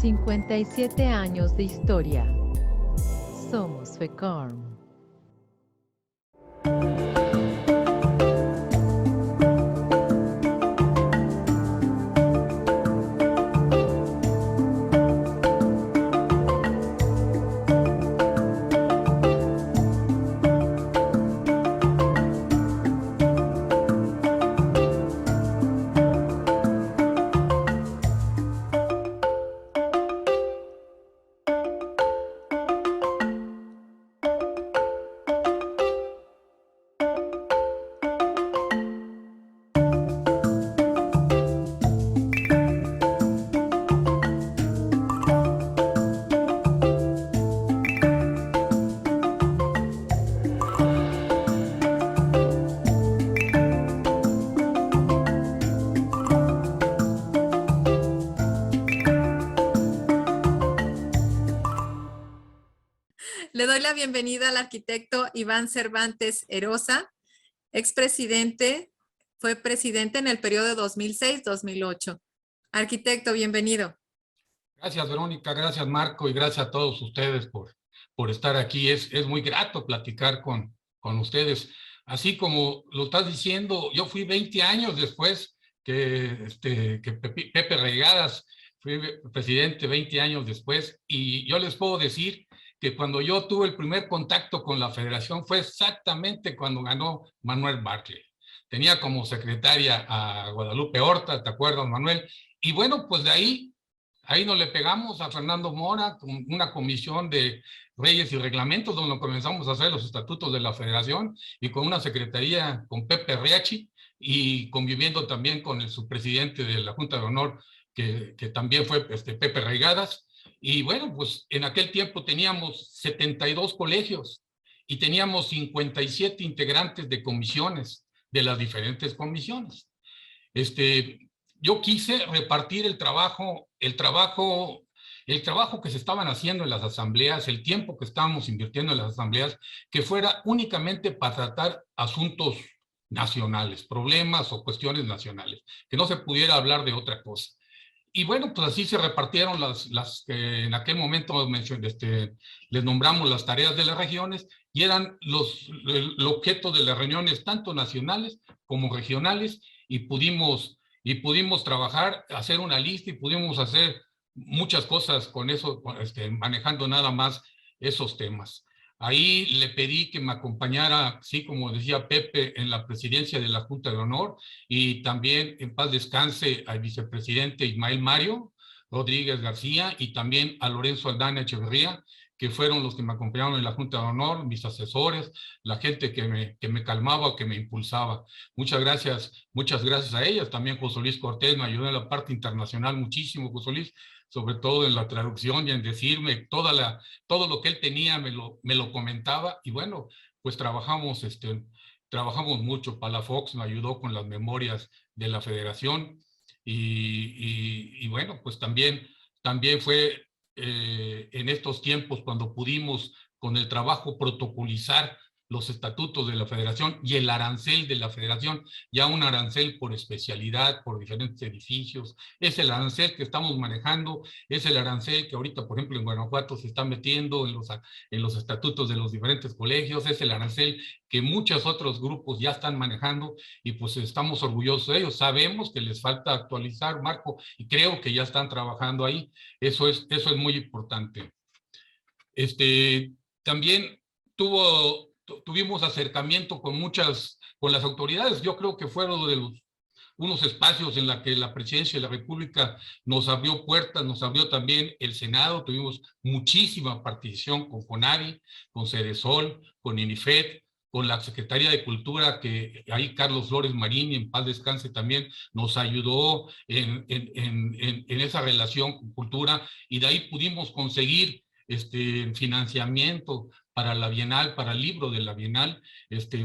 57 años de historia. Somos FECORM. Le doy la bienvenida al arquitecto Iván Cervantes Erosa, expresidente, fue presidente en el periodo 2006-2008. Arquitecto, bienvenido. Gracias, Verónica, gracias, Marco, y gracias a todos ustedes por estar aquí. Es muy grato platicar con ustedes. Así como lo estás diciendo, yo fui 20 años después que Pepe Reigadas, fui presidente 20 años después, y yo les puedo decir que cuando yo tuve el primer contacto con la federación fue exactamente cuando ganó Manuel Bartlett. Tenía como secretaria a Guadalupe Horta, ¿te acuerdas, Manuel? Y bueno, pues de ahí nos le pegamos a Fernando Mora con una comisión de Leyes y Reglamentos donde comenzamos a hacer los estatutos de la federación y con una secretaría con Pepe Riachi y conviviendo también con el subpresidente de la Junta de Honor que también fue Pepe Reigadas. Y bueno, pues en aquel tiempo teníamos 72 colegios y teníamos 57 integrantes de comisiones, de las diferentes comisiones. Yo quise repartir el trabajo que se estaban haciendo en las asambleas, el tiempo que estábamos invirtiendo en las asambleas, que fuera únicamente para tratar asuntos nacionales, problemas o cuestiones nacionales, que no se pudiera hablar de otra cosa. Y bueno, pues así se repartieron las que en aquel momento les nombramos las tareas de las regiones y eran el objeto de las reuniones tanto nacionales como regionales y pudimos trabajar, hacer una lista y pudimos hacer muchas cosas con eso, manejando nada más esos temas. Ahí le pedí que me acompañara, sí, como decía Pepe, en la presidencia de la Junta de Honor y también en paz descanse al vicepresidente Ismael Mario Rodríguez García y también a Lorenzo Aldana Echeverría, que fueron los que me acompañaron en la Junta de Honor, mis asesores, la gente que me calmaba, que me impulsaba. Muchas gracias a ellas. También José Luis Cortés me ayudó en la parte internacional muchísimo, José Luis, sobre todo en la traducción y en decirme todo lo que él tenía, me lo comentaba. Y bueno, pues trabajamos mucho. Palafox me ayudó con las memorias de la federación y bueno, pues también fue en estos tiempos cuando pudimos con el trabajo protocolizar los estatutos de la federación y el arancel de la federación, ya un arancel por especialidad, por diferentes edificios. Es el arancel que estamos manejando, es el arancel que ahorita, por ejemplo, en Guanajuato se está metiendo en los estatutos de los diferentes colegios, es el arancel que muchos otros grupos ya están manejando y pues estamos orgullosos de ellos. Sabemos que les falta actualizar, Marco, y creo que ya están trabajando ahí. Eso es muy importante. También tuvimos acercamiento con las autoridades. Yo creo que fueron unos espacios en la que la Presidencia de la República nos abrió puertas, nos abrió también el Senado. Tuvimos muchísima participación con CONAVI, con Cedesol, con INIFED, con la Secretaría de Cultura, que ahí Carlos Flores Marín, en paz descanse, también nos ayudó en esa relación con cultura, y de ahí pudimos conseguir financiamiento para la Bienal, para el libro de la Bienal.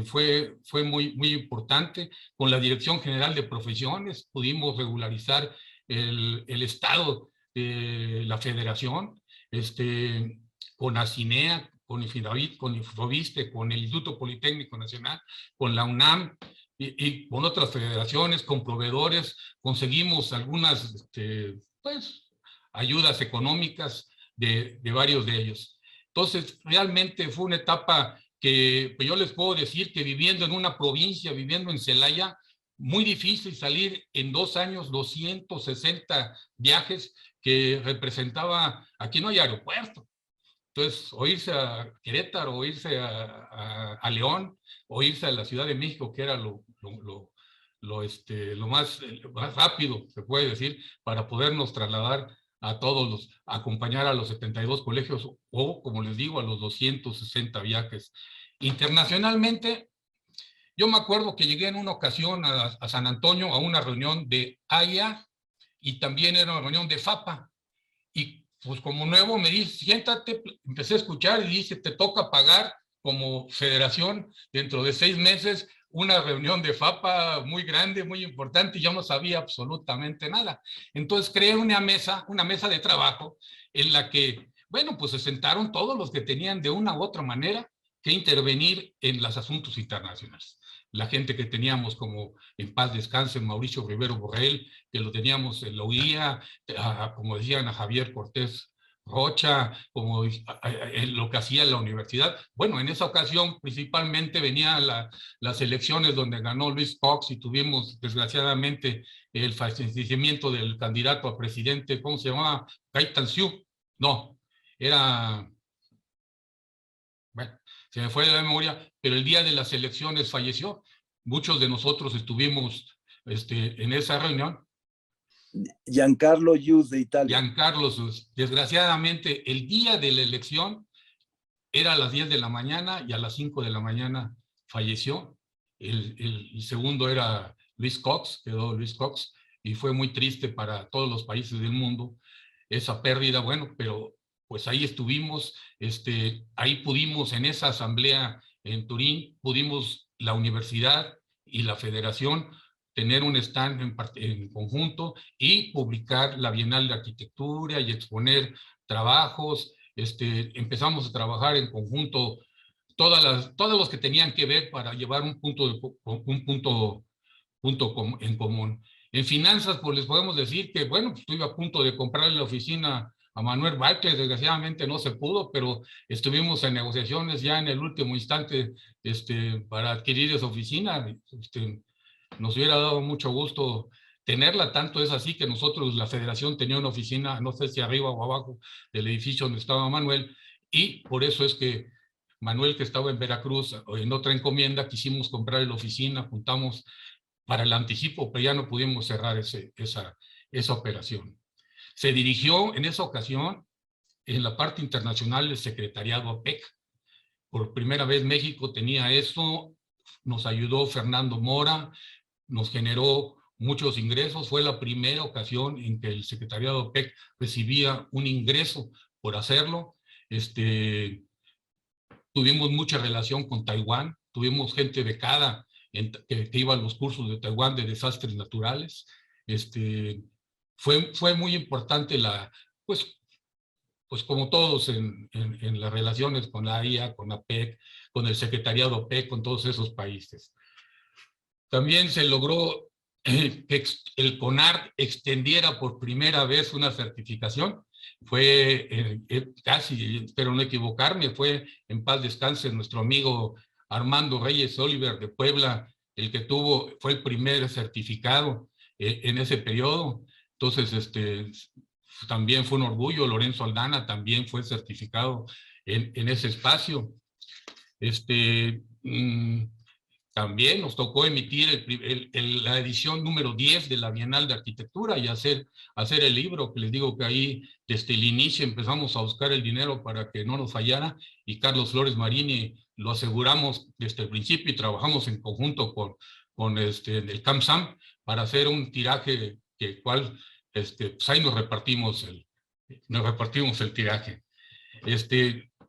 Fue muy importante. Con la Dirección General de Profesiones pudimos regularizar el estado de la federación, con ACINEA, con Infinavit, con Infroviste, con el Instituto Politécnico Nacional, con la UNAM y con otras federaciones, con proveedores. Conseguimos algunas, ayudas económicas de varios de ellos. Entonces, realmente fue una etapa que pues yo les puedo decir que viviendo en una provincia, viviendo en Celaya, muy difícil salir en 2 años 260 viajes, que representaba, aquí no hay aeropuerto. Entonces, o irse a Querétaro, o irse a León, o irse a la Ciudad de México, que era lo más rápido, se puede decir, para podernos trasladar a todos acompañar a los 72 colegios, o, como les digo, a los 260 viajes. Internacionalmente, yo me acuerdo que llegué en una ocasión a San Antonio a una reunión de AIA, y también era una reunión de FAPA, y pues como nuevo me dice, siéntate, empecé a escuchar y dice, te toca pagar como federación dentro de 6 meses una reunión de FAPA muy grande, muy importante, y yo no sabía absolutamente nada. Entonces creé una mesa de trabajo en la que, bueno, pues se sentaron todos los que tenían de una u otra manera que intervenir en los asuntos internacionales. La gente que teníamos, como en paz descanse Mauricio Rivero Borrell, que lo teníamos en la UIA, como decían, a Javier Cortés Rocha, como lo que hacía la universidad. Bueno, en esa ocasión principalmente venían las elecciones donde ganó Luis Cox, y tuvimos desgraciadamente el fallecimiento del candidato a presidente, ¿cómo se llamaba? Gaitan Siu. No, era... Bueno, se me fue de la memoria, pero el día de las elecciones falleció. Muchos de nosotros estuvimos en esa reunión. Giancarlo Hughes de Italia. Giancarlo, desgraciadamente, el día de la elección era a las 10 de la mañana y a las 5 de la mañana falleció. El segundo era Luis Cox, quedó Luis Cox, y fue muy triste para todos los países del mundo esa pérdida. Bueno, pero pues ahí estuvimos, ahí pudimos, en esa asamblea en Turín, pudimos la universidad y la federación tener un stand en conjunto y publicar la Bienal de Arquitectura y exponer trabajos. Empezamos a trabajar en conjunto todos los que tenían que ver para llevar un punto en común. En finanzas, pues les podemos decir que, bueno, pues estuve a punto de comprarle la oficina a Manuel Bartlett, desgraciadamente no se pudo, pero estuvimos en negociaciones ya en el último instante para adquirir esa oficina. Nos hubiera dado mucho gusto tenerla, tanto es así que nosotros, la federación, tenía una oficina, no sé si arriba o abajo del edificio donde estaba Manuel, y por eso es que Manuel, que estaba en Veracruz en otra encomienda, quisimos comprar la oficina, juntamos para el anticipo, pero ya no pudimos cerrar esa operación. Se dirigió en esa ocasión, en la parte internacional, el secretariado APEC. Por primera vez México tenía eso, nos ayudó Fernando Mora, nos generó muchos ingresos. Fue la primera ocasión en que el secretariado APEC recibía un ingreso por hacerlo. Tuvimos mucha relación con Taiwán, tuvimos gente becada que iba a los cursos de Taiwán de desastres naturales. Fue muy importante pues como todos en las relaciones con la AIA, con APEC, con el secretariado APEC, con todos esos países. También se logró que el CONART extendiera por primera vez una certificación. Fue casi, espero no equivocarme, fue, en paz descanse, nuestro amigo Armando Reyes Oliver de Puebla, el que fue el primer certificado en ese periodo. Entonces, también fue un orgullo. Lorenzo Aldana también fue certificado en ese espacio. También nos tocó emitir la edición número 10 de la Bienal de Arquitectura y hacer el libro, que les digo que ahí desde el inicio empezamos a buscar el dinero para que no nos fallara, y Carlos Flores Marini lo aseguramos desde el principio, y trabajamos en conjunto con el CAMSAM para hacer un tiraje pues ahí nos repartimos el tiraje.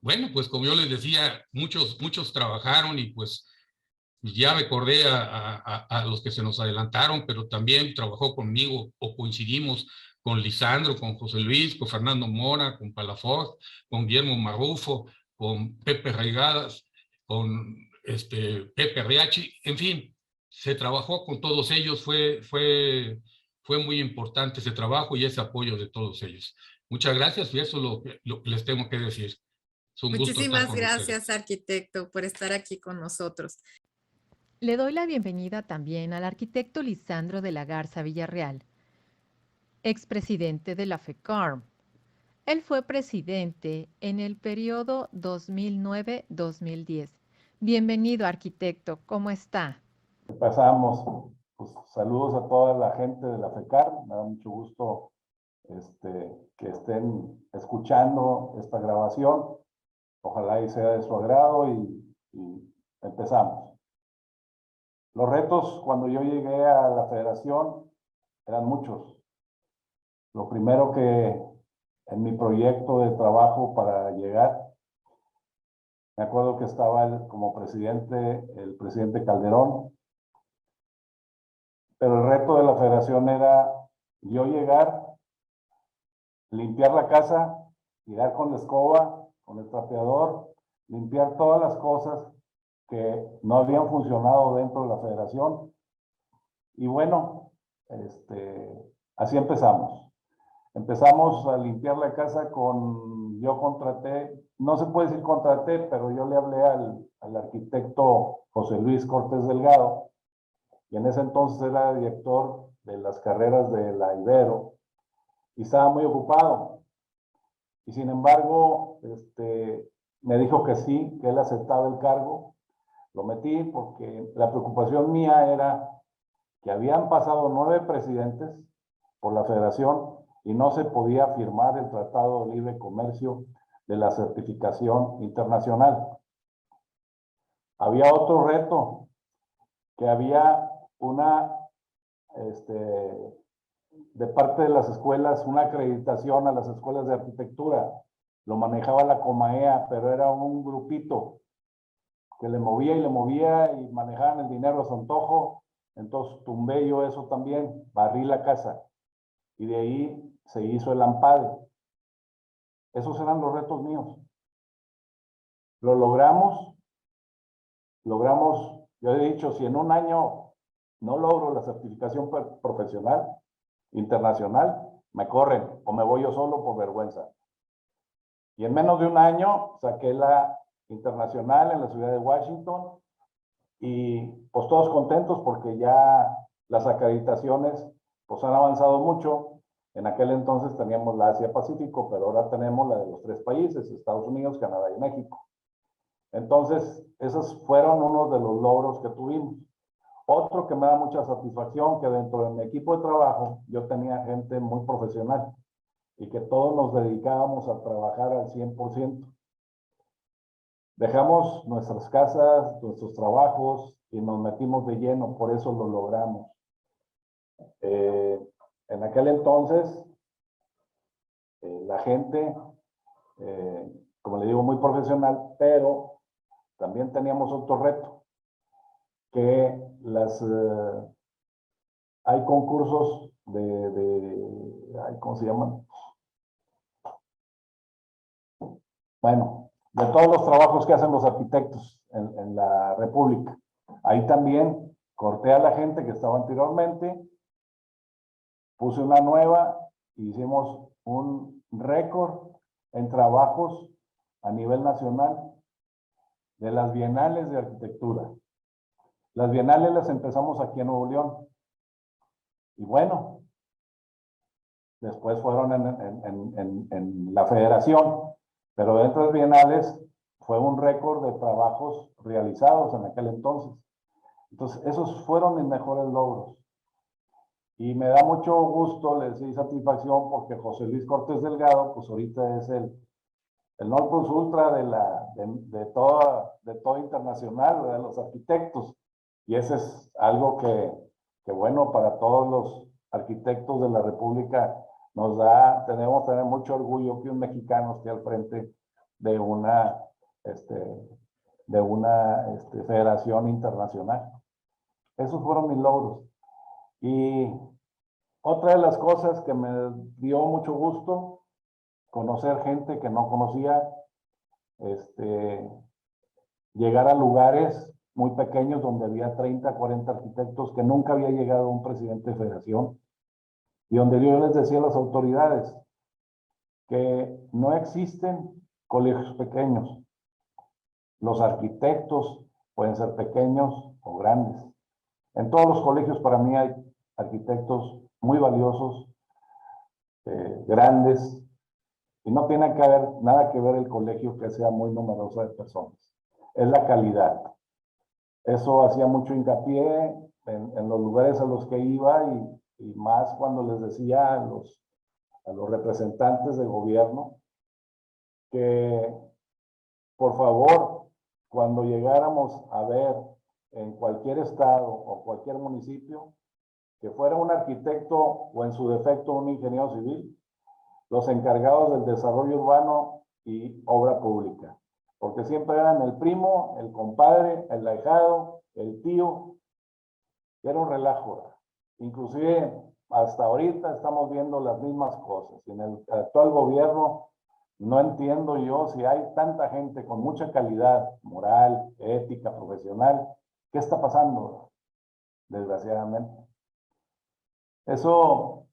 Bueno, pues como yo les decía, muchos trabajaron, y pues ya recordé a los que se nos adelantaron, pero también trabajó conmigo o coincidimos con Lisandro, con José Luis, con Fernando Mora, con Palafox, con Guillermo Marrufo, con Pepe Reigadas, con Pepe Riachi. En fin, se trabajó con todos ellos. Fue muy importante ese trabajo y ese apoyo de todos ellos. Muchas gracias y eso es lo que les tengo que decir. Es un gusto estar Muchísimas con gracias, ustedes. arquitecto, por estar aquí con nosotros. Le doy la bienvenida también al arquitecto Lisandro de la Garza Villarreal, expresidente de la FECARM. Él fue presidente en el periodo 2009-2010. Bienvenido, arquitecto. ¿Cómo está? Pasamos, pues, saludos a toda la gente de la FECAR. Me da mucho gusto que estén escuchando esta grabación. Ojalá y sea de su agrado y empezamos. Los retos cuando yo llegué a la federación eran muchos. Lo primero que en mi proyecto de trabajo para llegar, me acuerdo que estaba como presidente, el presidente Calderón, pero el reto de la federación era yo llegar, limpiar la casa, tirar con la escoba, con el trapeador, limpiar todas las cosas que no habían funcionado dentro de la federación. Y bueno, así empezamos. Empezamos a limpiar la casa yo contraté, no se puede decir contraté, pero yo le hablé al arquitecto José Luis Cortés Delgado, y en ese entonces era director de las carreras de la Ibero, y estaba muy ocupado. Y sin embargo, me dijo que sí, que él aceptaba el cargo. Lo metí porque la preocupación mía era que habían pasado 9 presidentes por la federación y no se podía firmar el Tratado de Libre Comercio de la certificación internacional. Había otro reto, que había de parte de las escuelas, una acreditación a las escuelas de arquitectura. Lo manejaba la Comaea, pero era un grupito que le movía y manejaban el dinero a su antojo. Entonces tumbé yo eso también, barrí la casa y de ahí se hizo el AMPADE. Esos eran los retos míos. Lo logramos, yo he dicho, si en un año no logro la certificación profesional internacional, me corren o me voy yo solo por vergüenza. Y en menos de un año saqué la internacional en la ciudad de Washington y pues todos contentos porque ya las acreditaciones pues han avanzado mucho. En aquel entonces teníamos la Asia-Pacífico, pero ahora tenemos la de los 3 países, Estados Unidos, Canadá y México. Entonces, esos fueron unos de los logros que tuvimos. Otro que me da mucha satisfacción, que dentro de mi equipo de trabajo yo tenía gente muy profesional y que todos nos dedicábamos a trabajar al 100%. Dejamos nuestras casas, nuestros trabajos y nos metimos de lleno, por eso lo logramos. En aquel entonces, la gente, como le digo, muy profesional, pero también teníamos otro reto, que hay concursos ¿cómo se llaman? Bueno, de todos los trabajos que hacen los arquitectos en la República. Ahí también corté a la gente que estaba anteriormente, puse una nueva, hicimos un récord en trabajos a nivel nacional de las bienales de arquitectura. Las bienales las empezamos aquí en Nuevo León. Y bueno, después fueron en la federación, pero dentro de las bienales fue un récord de trabajos realizados en aquel entonces. Entonces, esos fueron mis mejores logros. Y me da mucho gusto, les doy satisfacción, porque José Luis Cortés Delgado, pues ahorita es el non plus ultra de todo internacional, de los arquitectos. Y ese es algo que bueno, para todos los arquitectos de la República tenemos que tener mucho orgullo que un mexicano esté al frente de una federación internacional. Esos fueron mis logros. Y otra de las cosas que me dio mucho gusto, conocer gente que no conocía, llegar a lugares muy pequeños donde había 30, 40 arquitectos que nunca había llegado un presidente de federación y donde yo les decía a las autoridades, que no existen colegios pequeños. Los arquitectos pueden ser pequeños o grandes. En todos los colegios para mí hay arquitectos muy valiosos, grandes, y no tiene que haber nada que ver el colegio que sea muy numeroso de personas. Es la calidad. Eso hacía mucho hincapié en los lugares a los que iba y más cuando les decía a los representantes de gobierno que, por favor, cuando llegáramos a ver en cualquier estado o cualquier municipio, que fuera un arquitecto o en su defecto un ingeniero civil, los encargados del desarrollo urbano y obra pública. Porque siempre eran el primo, el compadre, el ahijado, el tío. Era un relajo. Inclusive hasta ahorita estamos viendo las mismas cosas. En el actual gobierno no entiendo yo si hay tanta gente con mucha calidad moral, ética, profesional. ¿Qué está pasando? Desgraciadamente. Eso,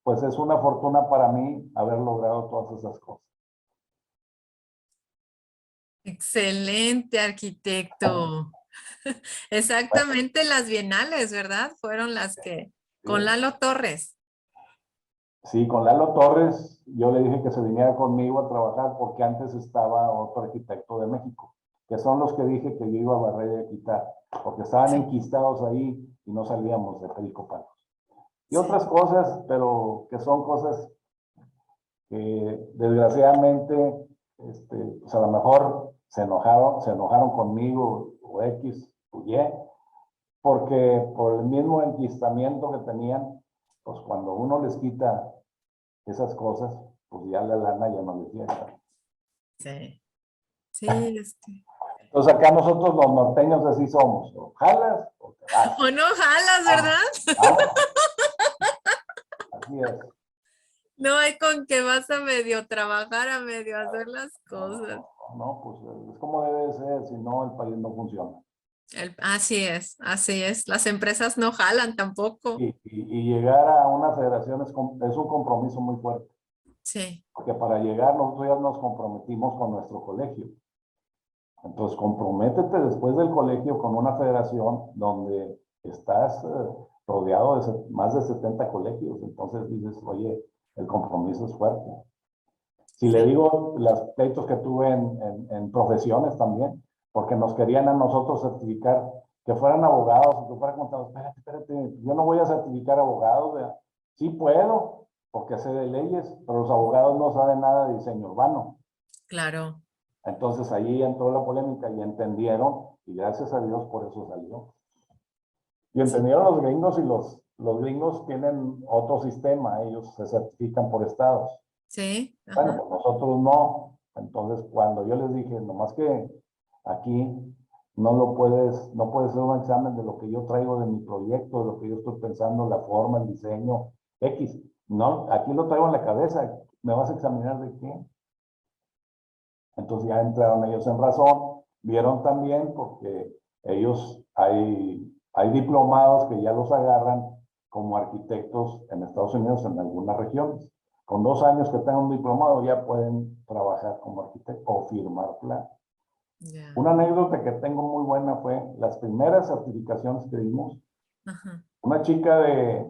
pues es una fortuna para mí haber logrado todas esas cosas. Excelente, arquitecto. Exactamente, las bienales, ¿verdad? Fueron las que, con Lalo Torres. Sí, con Lalo Torres, yo le dije que se viniera conmigo a trabajar porque antes estaba otro arquitecto de México, que son los que dije que yo iba a barrer y a quitar, porque estaban enquistados ahí y no salíamos de Perico Palos. Y otras cosas, pero que son cosas que desgraciadamente, pues a lo mejor se enojaron conmigo o X o Y, porque por el mismo enquistamiento que tenían, pues cuando uno les quita esas cosas, pues ya la lana ya no les llega. Sí. Sí, Entonces acá nosotros los norteños así somos, o jalas o te vas. O no jalas, ¿verdad? Vamos. Así es. No hay con que vas a medio trabajar, a medio hacer las cosas. No, pues es como debe de ser, si no el país no funciona. Así es, así es. Las empresas no jalan tampoco. Y llegar a una federación es un compromiso muy fuerte. Sí. Porque para llegar nosotros ya nos comprometimos con nuestro colegio. Entonces comprométete después del colegio con una federación donde estás rodeado de más de 70 colegios. Entonces dices, oye, el compromiso es fuerte. Si le digo los pleitos que tuve en profesiones también, porque nos querían a nosotros certificar que fueran abogados, que fueran contadores. Espérate, yo no voy a certificar abogados. ¿verdad? Sí puedo, porque sé de leyes, pero los abogados no saben nada de diseño urbano. Claro. Entonces ahí entró la polémica y entendieron, y gracias a Dios por eso salió. Y entendieron los gringos y los gringos tienen otro sistema, ellos se certifican por estados. Sí. Ajá. Bueno, pues nosotros no. Entonces cuando yo les dije, nomás que aquí no puedes hacer un examen de lo que yo traigo de mi proyecto, de lo que yo estoy pensando, la forma, el diseño, X. No, aquí lo traigo en la cabeza, ¿me vas a examinar de qué? Entonces ya entraron ellos en razón, vieron también porque ellos hay diplomados que ya los agarran como arquitectos en Estados Unidos en algunas regiones. Con 2 años que tengan un diplomado ya pueden trabajar como arquitecto o firmar plan. Yeah. Una anécdota que tengo muy buena fue las primeras certificaciones que dimos. Ajá. Una chica de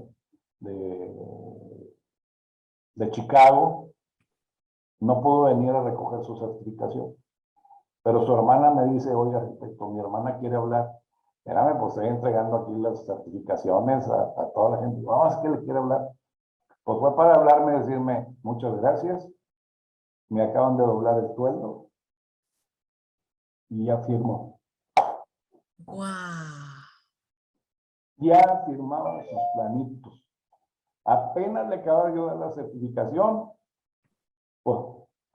Chicago no pudo venir a recoger su certificación. Pero su hermana me dice, oye, arquitecto, mi hermana quiere hablar. Espérame, pues estoy entregando aquí las certificaciones a toda la gente. Vamos, ¿qué le quiere hablar? Pues fue para hablarme y decirme, muchas gracias. Me acaban de doblar el sueldo. Y ya firmó. Wow. Ya firmaba sus planitos. Apenas le acababa yo de dar la certificación, pues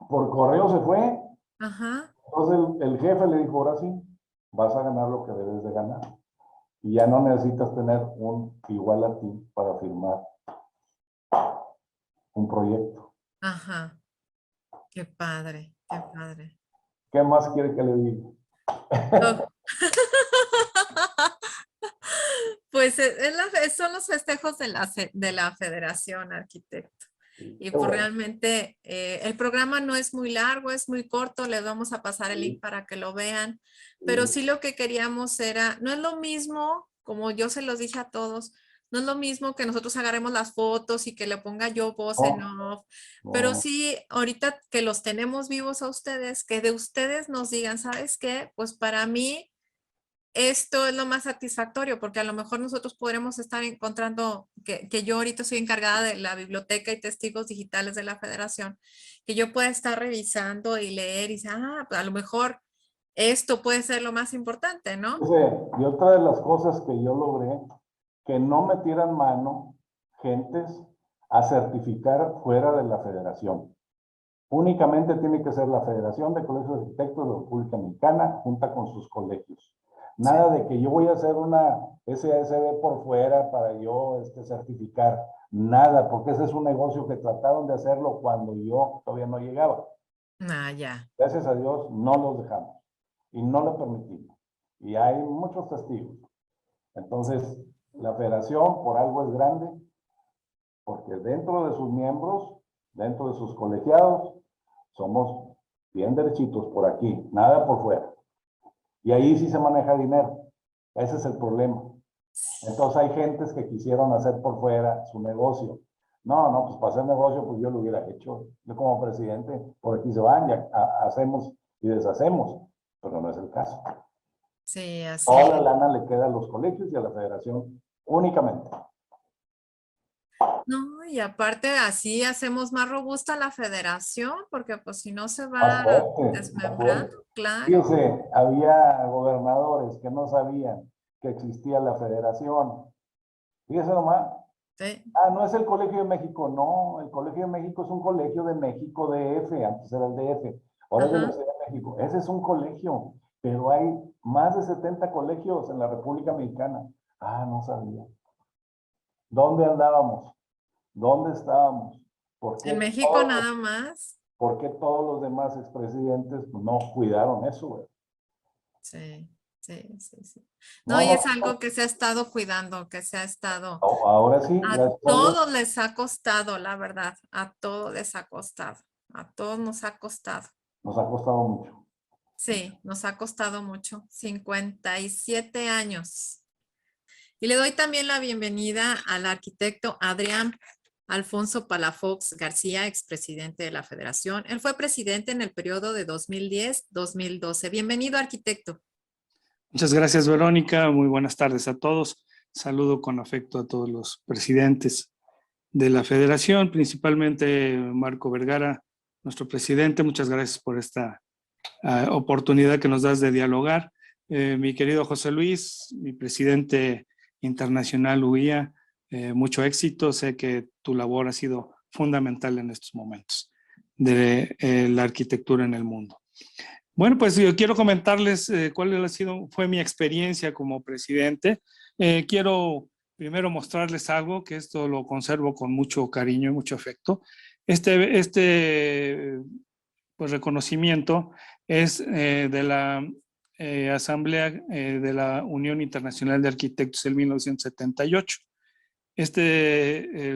por correo se fue. Ajá. Entonces el jefe le dijo, ahora sí, vas a ganar lo que debes de ganar. Y ya no necesitas tener un igual a ti para firmar un proyecto. Ajá. Qué padre, qué padre. ¿Qué más quiere que le diga? No. Pues son los festejos de la federación, arquitecto. Y Qué pues bueno. realmente el programa no es muy largo, es muy corto, les vamos a pasar el Sí. link para que lo vean, pero sí lo que queríamos era, no es lo mismo, como yo se los dije a todos, no es lo mismo que nosotros agarremos las fotos y que le ponga yo voz en off, pero No, sí, ahorita que los tenemos vivos a ustedes, que de ustedes nos digan, ¿sabes qué? Pues para mí esto es lo más satisfactorio, porque a lo mejor nosotros podremos estar encontrando, que yo ahorita soy encargada de la biblioteca y testigos digitales de la federación, que yo pueda estar revisando y leer y decir, pues a lo mejor esto puede ser lo más importante, ¿no? fíjese, y otra de las cosas que yo logré, que no metieran mano gentes a certificar fuera de la federación. Únicamente tiene que ser la Federación de Colegios de Arquitectos de la República Mexicana, junta con sus colegios. Nada de que yo voy a hacer una SASB por fuera para yo certificar. Nada, porque ese es un negocio que trataron de hacerlo cuando yo todavía no llegaba. Ya. Gracias a Dios no los dejamos y no lo permitimos. Y hay muchos testigos. Entonces, la federación por algo es grande, porque dentro de sus miembros, dentro de sus colegiados, somos bien derechitos por aquí, nada por fuera. Y ahí sí se maneja dinero. Ese es el problema. Entonces hay gentes que quisieron hacer por fuera su negocio. No, pues para hacer negocio, pues yo lo hubiera hecho. Yo como presidente, por aquí se van, ya hacemos y deshacemos, pero no es el caso. Sí, así. Toda la lana le queda a los colegios y a la federación únicamente. No, y aparte así hacemos más robusta la federación, porque pues si no se Más va fuerte, más desmembrando, fuerte. claro. Fíjese, había gobernadores que no sabían que existía la federación. Fíjese nomás. Sí. No es el Colegio de México, no. El Colegio de México es un colegio de México DF, antes era el DF, ahora es de la Ajá. Ciudad de México. Ese es un colegio, pero hay más de 70 colegios en la República Mexicana. No sabía. ¿Dónde andábamos? ¿Dónde estábamos? ¿Por En qué México nada más. por qué todos los demás expresidentes no cuidaron eso, güey? Sí, sí. No, No, y es no, algo que se ha estado cuidando, que se ha estado. ahora sí, A gracias a Dios, todos les ha costado, la verdad. A todos les ha costado. A todos nos ha costado. nos ha costado mucho. Sí, nos ha costado mucho. 57 años. Y le doy también la bienvenida al arquitecto Adrián Alfonso Palafox García, expresidente de la Federación. Él fue presidente en el periodo de 2010-2012. Bienvenido, arquitecto. Muchas gracias, Verónica. Muy buenas tardes a todos. Saludo con afecto a todos los presidentes de la Federación, principalmente Marco Vergara, nuestro presidente. Muchas gracias por esta oportunidad que nos das de dialogar. Mi querido José Luis, mi presidente internacional UIA, mucho éxito. Sé que tu labor ha sido fundamental en estos momentos de la arquitectura en el mundo. Bueno, pues yo quiero comentarles cuál fue mi experiencia como presidente. Quiero primero mostrarles algo, que esto lo conservo con mucho cariño y mucho afecto. Pues, reconocimiento es de la Asamblea de la Unión Internacional de Arquitectos en 1978. Este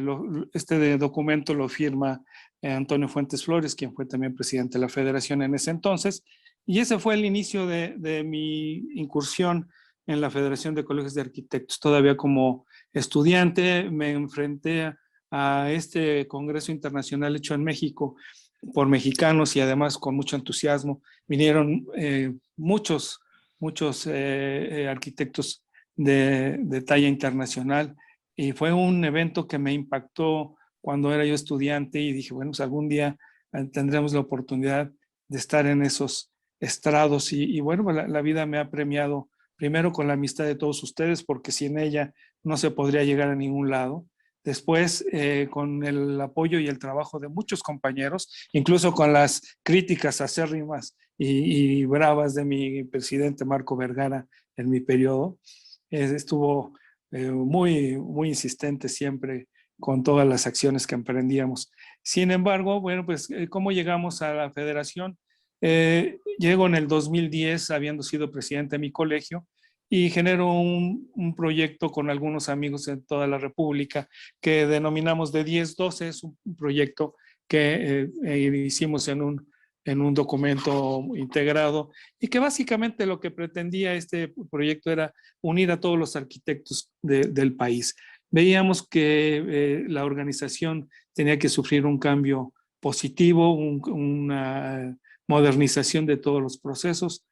documento lo firma Antonio Fuentes Flores, quien fue también presidente de la Federación en ese entonces, y ese fue el inicio de mi incursión en la Federación de Colegios de Arquitectos. Todavía como estudiante me enfrenté a este Congreso Internacional hecho en México por mexicanos y además con mucho entusiasmo. Vinieron muchos arquitectos de talla internacional y fue un evento que me impactó cuando era yo estudiante y dije, bueno, pues algún día tendremos la oportunidad de estar en esos estrados y bueno, la vida me ha premiado primero con la amistad de todos ustedes, porque sin ella no se podría llegar a ningún lado. Después, con el apoyo y el trabajo de muchos compañeros, incluso con las críticas acérrimas y bravas de mi presidente Marco Vergara en mi periodo, estuvo muy insistente siempre con todas las acciones que emprendíamos. Sin embargo, bueno, pues, ¿cómo llegamos a la federación? Llego en el 2010, habiendo sido presidente de mi colegio, y genero un proyecto con algunos amigos en toda la República que denominamos de 10-12. Es un proyecto que hicimos en un documento integrado y que básicamente lo que pretendía este proyecto era unir a todos los arquitectos del país. Veíamos que la organización tenía que sufrir un cambio positivo, una modernización de todos los procesos,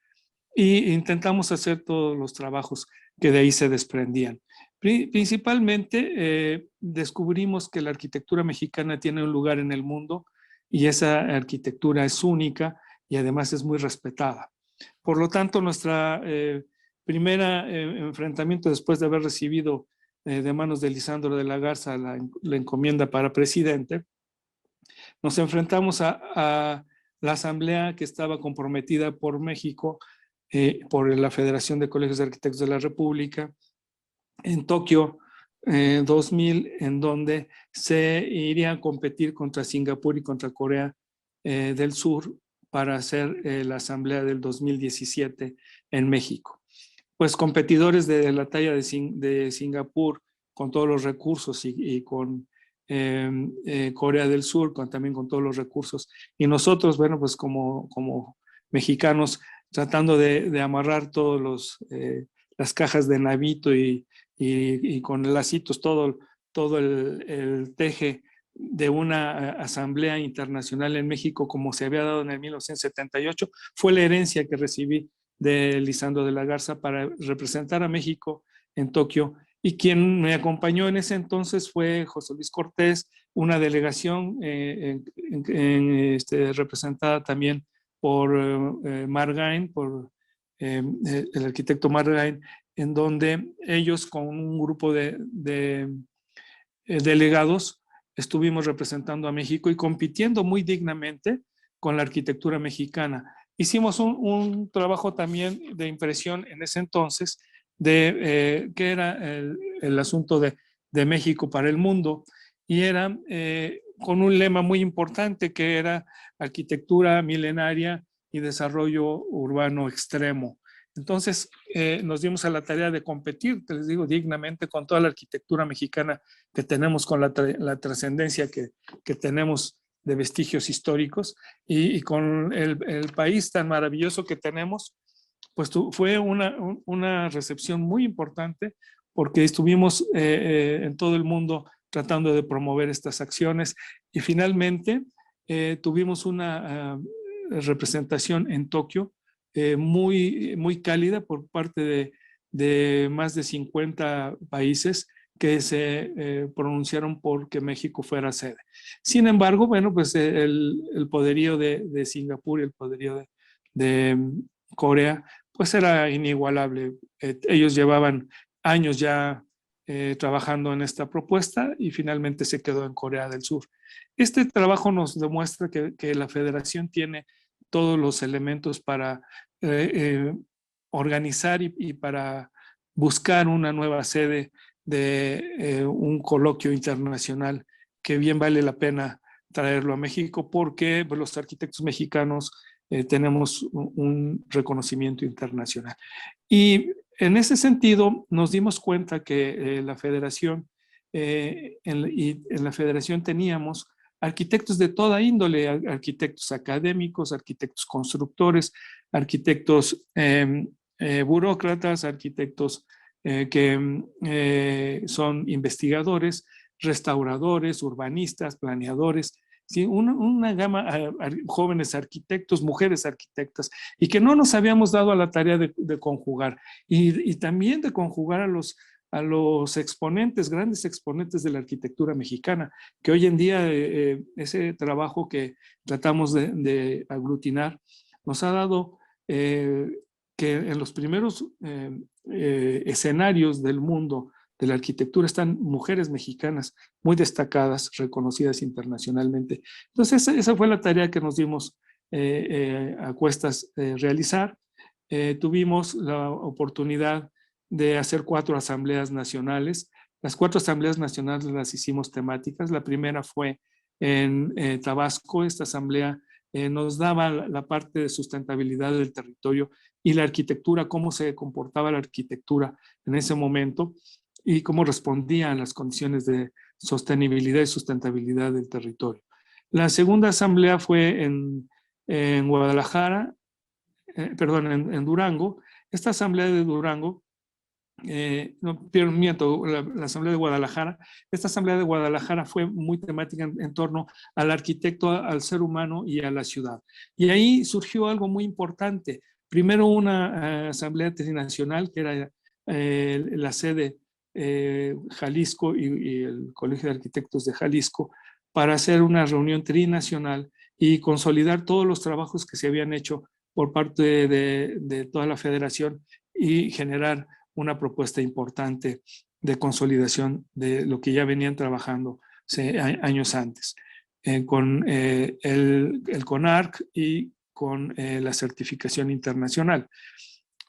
y intentamos hacer todos los trabajos que de ahí se desprendían. Principalmente descubrimos que la arquitectura mexicana tiene un lugar en el mundo y esa arquitectura es única y además es muy respetada. Por lo tanto, nuestra primera enfrentamiento después de haber recibido de manos de Lisandro de la Garza la encomienda para presidente, nos enfrentamos a la asamblea que estaba comprometida por México, por la Federación de Colegios de Arquitectos de la República, en Tokio 2000, en donde se iría a competir contra Singapur y contra Corea del Sur para hacer la asamblea del 2017 en México. Pues competidores de la talla de Singapur, con todos los recursos, y con Corea del Sur, también con todos los recursos, y nosotros, bueno, pues como mexicanos, tratando de amarrar todos las cajas de navito y con lacitos todo el teje de una asamblea internacional en México como se había dado en el 1978, fue la herencia que recibí de Lisandro de la Garza para representar a México en Tokio. Y quien me acompañó en ese entonces fue José Luis Cortés, una delegación representada también por Margain, por el arquitecto Margain, en donde ellos con un grupo de delegados estuvimos representando a México y compitiendo muy dignamente con la arquitectura mexicana. Hicimos un trabajo también de impresión en ese entonces de qué era el asunto de México para el mundo, y era con un lema muy importante que era arquitectura milenaria y desarrollo urbano extremo. Entonces nos dimos a la tarea de competir, te les digo, dignamente con toda la arquitectura mexicana que tenemos, con la trascendencia que tenemos de vestigios históricos, y con el país tan maravilloso que tenemos. Pues fue una recepción muy importante, porque estuvimos en todo el mundo tratando de promover estas acciones, y finalmente tuvimos una representación en Tokio muy, muy cálida por parte de más de 50 países que se pronunciaron por que México fuera sede. Sin embargo, bueno, pues el poderío de Singapur y el poderío de Corea, pues era inigualable. Ellos llevaban años ya trabajando en esta propuesta y finalmente se quedó en Corea del Sur. Este trabajo nos demuestra que la federación tiene todos los elementos para organizar y para buscar una nueva sede de un coloquio internacional que bien vale la pena traerlo a México, porque pues, los arquitectos mexicanos tenemos un reconocimiento internacional. Y en ese sentido nos dimos cuenta que la federación, en la federación teníamos arquitectos de toda índole, arquitectos académicos, arquitectos constructores, arquitectos burócratas, arquitectos que son investigadores, restauradores, urbanistas, planeadores, ¿sí? Una gama, jóvenes arquitectos, mujeres arquitectas, y que no nos habíamos dado a la tarea de conjugar, y también de conjugar a los exponentes, grandes exponentes de la arquitectura mexicana, que hoy en día ese trabajo que tratamos de aglutinar nos ha dado que en los primeros escenarios del mundo de la arquitectura están mujeres mexicanas muy destacadas, reconocidas internacionalmente. Entonces esa fue la tarea que nos dimos a cuestas realizar. Tuvimos la oportunidad de hacer 4 asambleas nacionales. Las 4 asambleas nacionales las hicimos temáticas. La primera fue en Tabasco. Esta asamblea nos daba la parte de sustentabilidad del territorio, y la arquitectura, cómo se comportaba la arquitectura en ese momento y cómo respondía a las condiciones de sostenibilidad y sustentabilidad del territorio. La segunda asamblea fue en Guadalajara, en Durango. Esta asamblea de Durango, miento, la asamblea de Guadalajara, esta asamblea de Guadalajara fue muy temática en torno al arquitecto, al ser humano y a la ciudad. Y ahí surgió algo muy importante. Primero una asamblea trinacional, que era la sede Jalisco y el Colegio de Arquitectos de Jalisco, para hacer una reunión trinacional y consolidar todos los trabajos que se habían hecho por parte de toda la federación y generar una propuesta importante de consolidación de lo que ya venían trabajando años antes, con el CONARC y con la certificación internacional.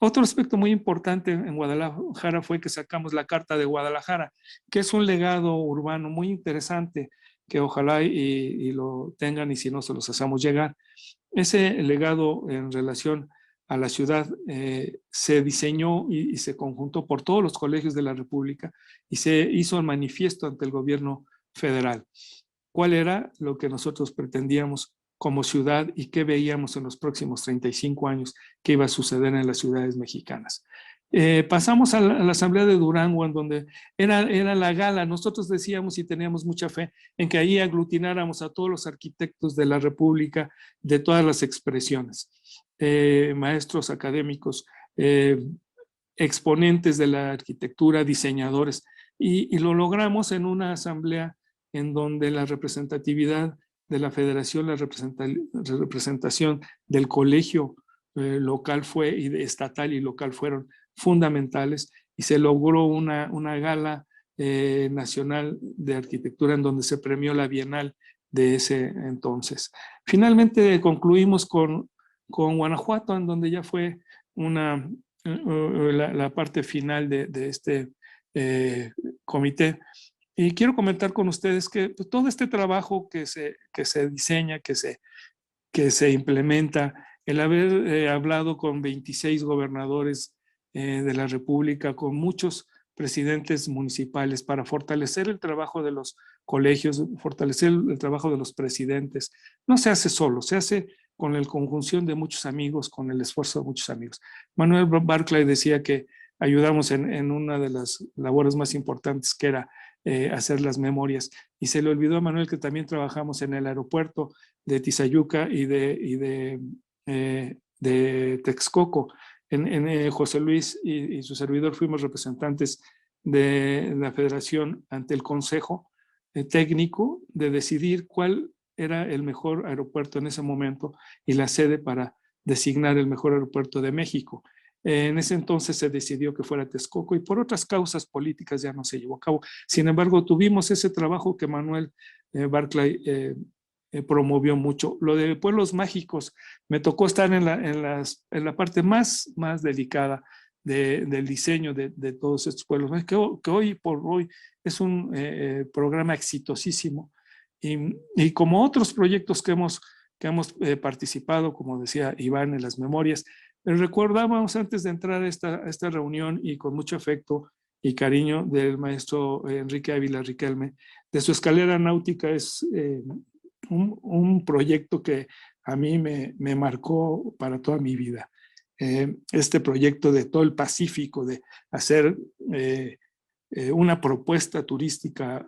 Otro aspecto muy importante en Guadalajara fue que sacamos la Carta de Guadalajara, que es un legado urbano muy interesante, que ojalá y lo tengan, y si no se los hacemos llegar. Ese legado en relación a la ciudad se diseñó y se conjuntó por todos los colegios de la República y se hizo el manifiesto ante el gobierno federal. ¿Cuál era lo que nosotros pretendíamos como ciudad y qué veíamos en los próximos 35 años que iba a suceder en las ciudades mexicanas? Pasamos a la asamblea de Durango, en donde era la gala. Nosotros decíamos y teníamos mucha fe en que ahí aglutináramos a todos los arquitectos de la República, de todas las expresiones, maestros académicos, exponentes de la arquitectura, diseñadores, y lo logramos en una asamblea en donde la representatividad de la federación, la representación del colegio local estatal y local fueron fundamentales, y se logró una gala nacional de arquitectura en donde se premió la Bienal de ese entonces. Finalmente concluimos con Guanajuato, en donde ya fue la parte final de este comité. Y quiero comentar con ustedes que pues, todo este trabajo que se diseña, que se implementa, el haber hablado con 26 gobernadores de la República, con muchos presidentes municipales, para fortalecer el trabajo de los colegios, fortalecer el trabajo de los presidentes, no se hace solo, se hace con la conjunción de muchos amigos, con el esfuerzo de muchos amigos. Manuel Barclay decía que ayudamos en una de las labores más importantes, que era hacer las memorias, y se le olvidó a Manuel que también trabajamos en el aeropuerto de Tizayuca y de Texcoco. En José Luis y su servidor fuimos representantes de la federación ante el consejo técnico de decidir cuál era el mejor aeropuerto en ese momento y la sede para designar el mejor aeropuerto de México. En ese entonces se decidió que fuera Texcoco y por otras causas políticas ya no se llevó a cabo. Sin embargo, tuvimos ese trabajo que Manuel Barclay promovió mucho. Lo de pueblos mágicos, me tocó estar en la parte más delicada del diseño de todos estos pueblos, que hoy por hoy es un programa exitosísimo. Y como otros proyectos que hemos participado, como decía Iván, en las memorias, recordábamos antes de entrar a esta reunión, y con mucho afecto y cariño, del maestro Enrique Ávila Riquelme, de su escalera náutica. Es un proyecto que a mí me marcó para toda mi vida. Este proyecto de todo el Pacífico, de hacer una propuesta turística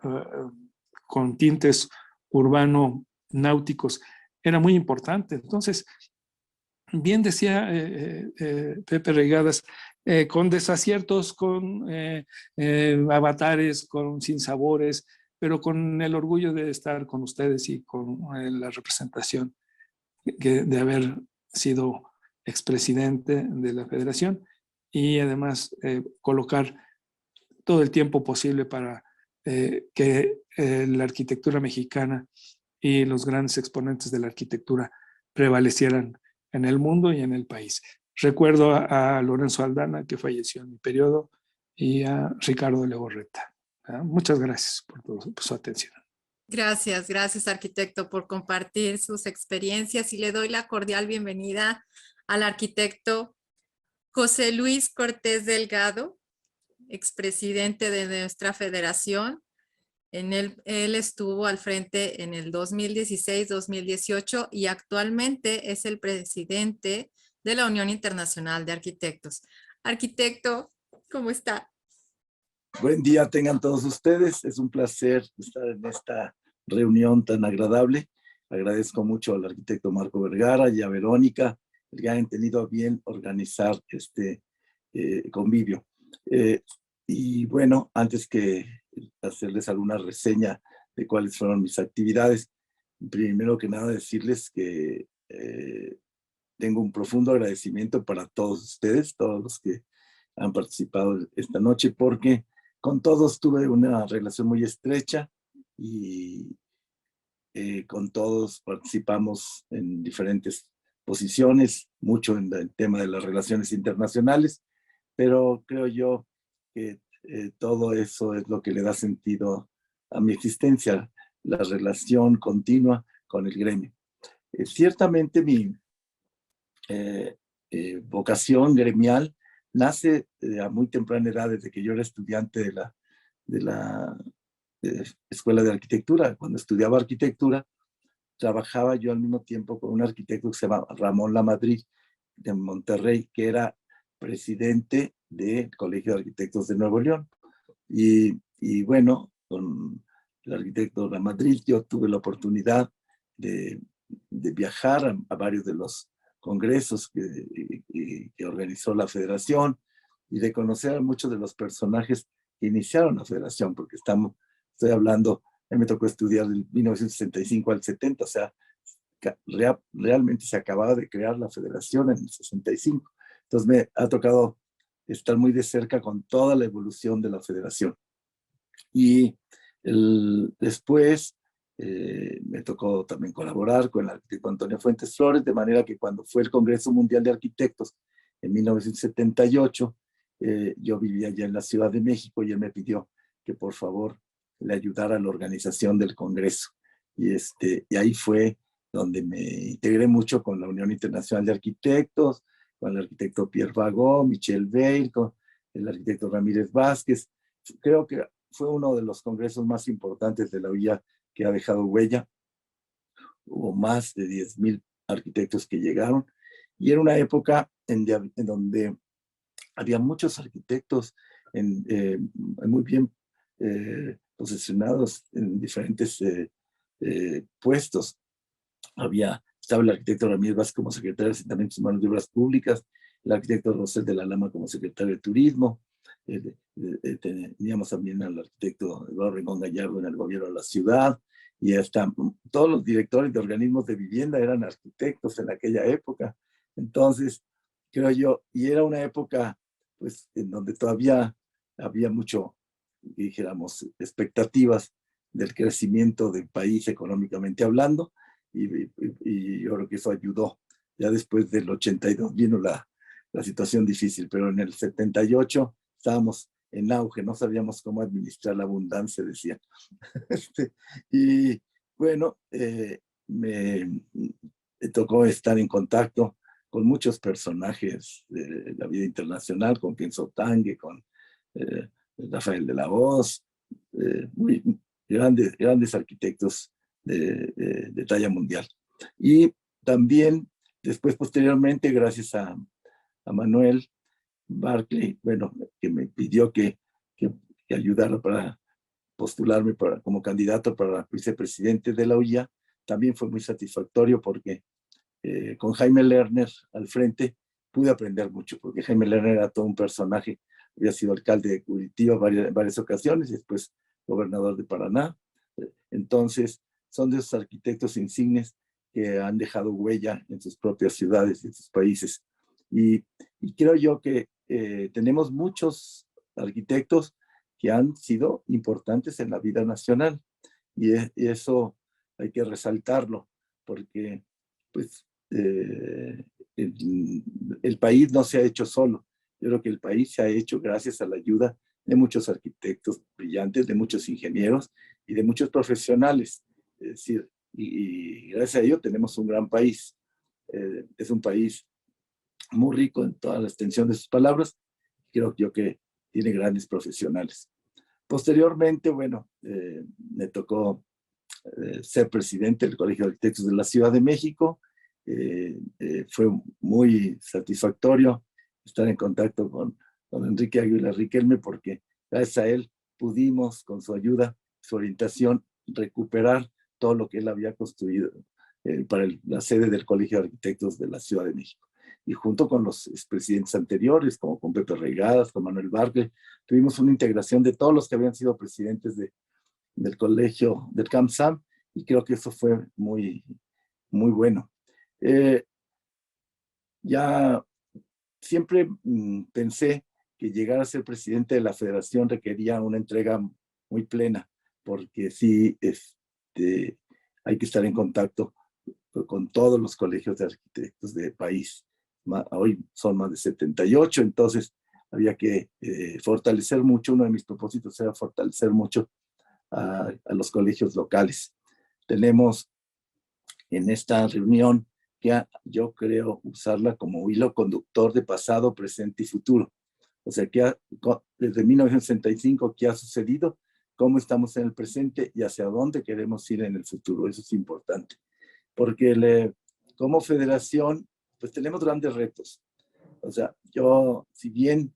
con tintes urbano-náuticos, era muy importante. Entonces, bien decía Pepe Reigadas, con desaciertos, con avatares, con sinsabores, pero con el orgullo de estar con ustedes y con la representación de haber sido expresidente de la federación, y además colocar todo el tiempo posible para que la arquitectura mexicana y los grandes exponentes de la arquitectura prevalecieran en el mundo y en el país. Recuerdo a Lorenzo Aldana, que falleció en mi periodo, y a Ricardo Legorreta. Muchas gracias por su atención. Gracias, arquitecto, por compartir sus experiencias, y le doy la cordial bienvenida al arquitecto José Luis Cortés Delgado, expresidente de nuestra federación. Él estuvo al frente en el 2016-2018 y actualmente es el presidente de la Unión Internacional de Arquitectos. Arquitecto, ¿cómo está? Buen día tengan todos ustedes. Es un placer estar en esta reunión tan agradable. Agradezco mucho al arquitecto Marco Vergara y a Verónica que hayan tenido a bien organizar este convivio. Y bueno, antes que hacerles alguna reseña de cuáles fueron mis actividades, primero que nada decirles que tengo un profundo agradecimiento para todos ustedes, todos los que han participado esta noche, porque con todos tuve una relación muy estrecha y con todos participamos en diferentes posiciones, mucho en el tema de las relaciones internacionales, pero creo yo que todo eso es lo que le da sentido a mi existencia, la relación continua con el gremio. Ciertamente mi vocación gremial nace a muy temprana edad, desde que yo era estudiante de la Escuela de Arquitectura. Cuando estudiaba arquitectura, trabajaba yo al mismo tiempo con un arquitecto que se llama Ramón Lamadrid, de Monterrey, que era presidente del Colegio de Arquitectos de Nuevo León. Y bueno, con el arquitecto Lamadrid yo tuve la oportunidad de viajar a varios de los congresos que organizó la federación y de conocer a muchos de los personajes que iniciaron la federación, porque estoy hablando, a mí me tocó estudiar del 1965 al 70, o sea, realmente se acababa de crear la federación en el 65. Entonces me ha tocado estar muy de cerca con toda la evolución de la federación. Y después me tocó también colaborar con el arquitecto Antonio Fuentes Flores, de manera que cuando fue el Congreso Mundial de Arquitectos en 1978, yo vivía allá en la Ciudad de México y él me pidió que por favor le ayudara a la organización del Congreso. Y ahí fue donde me integré mucho con la Unión Internacional de Arquitectos, con el arquitecto Pierre Vago, Michel Veil, con el arquitecto Ramírez Vázquez. Creo que fue uno de los congresos más importantes de la UIA que ha dejado huella. Hubo más de 10,000 arquitectos que llegaron y era una época en donde había muchos arquitectos muy bien posicionados en diferentes puestos. Estaba el arquitecto Ramírez Vázquez como secretario de Asentamientos Humanos de Obras Públicas, el arquitecto Rosel de la Lama como secretario de Turismo, teníamos también al arquitecto Eduardo Rincón Gallardo en el gobierno de la ciudad, y hasta todos los directores de organismos de vivienda eran arquitectos en aquella época. Entonces, creo yo, y era una época pues en donde todavía había mucho, dijéramos, expectativas del crecimiento del país económicamente hablando, y yo creo que eso ayudó. Ya después del 82 vino la situación difícil, pero en el 78 estábamos en auge, no sabíamos cómo administrar la abundancia, decía. Y bueno, me tocó estar en contacto con muchos personajes de la vida internacional, con Kenzo Tange, con Rafael de la Hoz, muy grandes arquitectos de talla mundial. Y también, después, posteriormente, gracias a Manuel Barclay, bueno, que me pidió que ayudara para postularme como candidato para vicepresidente de la UIA, también fue muy satisfactorio porque con Jaime Lerner al frente pude aprender mucho, porque Jaime Lerner era todo un personaje, había sido alcalde de Curitiba en varias ocasiones y después gobernador de Paraná. Entonces, son de esos arquitectos insignes que han dejado huella en sus propias ciudades y en sus países. Y creo yo que tenemos muchos arquitectos que han sido importantes en la vida nacional, y eso hay que resaltarlo, porque pues el país no se ha hecho solo. Yo creo que el país se ha hecho gracias a la ayuda de muchos arquitectos brillantes, de muchos ingenieros y de muchos profesionales. Es decir, y gracias a ello tenemos un gran país. Es un país muy rico en toda la extensión de sus palabras. Creo yo que tiene grandes profesionales. Posteriormente, bueno, me tocó ser presidente del Colegio de Arquitectos de la Ciudad de México. Fue muy satisfactorio estar en contacto con Enrique Águila Riquelme, porque gracias a él pudimos, con su ayuda, su orientación, recuperar todo lo que él había construido para la sede del Colegio de Arquitectos de la Ciudad de México. Y junto con los expresidentes anteriores, como con Pepe Reigadas, con Manuel Barcle, tuvimos una integración de todos los que habían sido presidentes del colegio del CAMSAM, y creo que eso fue muy, muy bueno. Ya siempre pensé que llegar a ser presidente de la federación requería una entrega muy plena, porque sí, hay que estar en contacto con todos los colegios de arquitectos del país. Hoy son más de 78, entonces había que fortalecer mucho. Uno de mis propósitos era fortalecer mucho a los colegios locales. Tenemos en esta reunión que yo creo usarla como hilo conductor de pasado, presente y futuro. O sea, que desde 1965, ¿qué ha sucedido? ¿Cómo estamos en el presente y hacia dónde queremos ir en el futuro? Eso es importante. Porque como federación, pues tenemos grandes retos. O sea, yo, si bien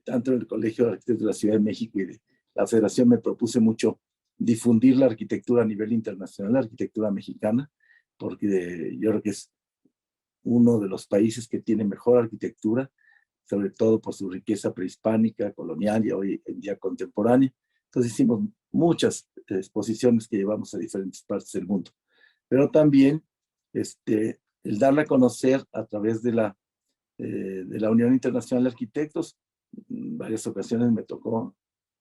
tanto en el Colegio de Arquitectos de la Ciudad de México y de la federación me propuse mucho difundir la arquitectura a nivel internacional, la arquitectura mexicana, porque yo creo que es uno de los países que tiene mejor arquitectura, sobre todo por su riqueza prehispánica, colonial y hoy en día contemporánea. Entonces hicimos muchas exposiciones que llevamos a diferentes partes del mundo. Pero también el darla a conocer a través de la Unión Internacional de Arquitectos. En varias ocasiones me tocó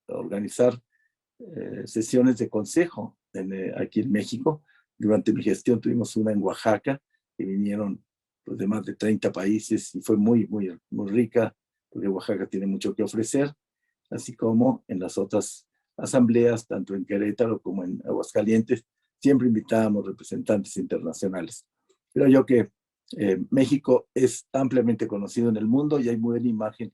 organizar sesiones de consejo aquí en México. Durante mi gestión tuvimos una en Oaxaca, que vinieron pues, de más de 30 países, y fue muy, muy, muy rica, porque Oaxaca tiene mucho que ofrecer, así como en las otras asambleas, tanto en Querétaro como en Aguascalientes, siempre invitábamos representantes internacionales. Creo yo que México es ampliamente conocido en el mundo y hay muy buena imagen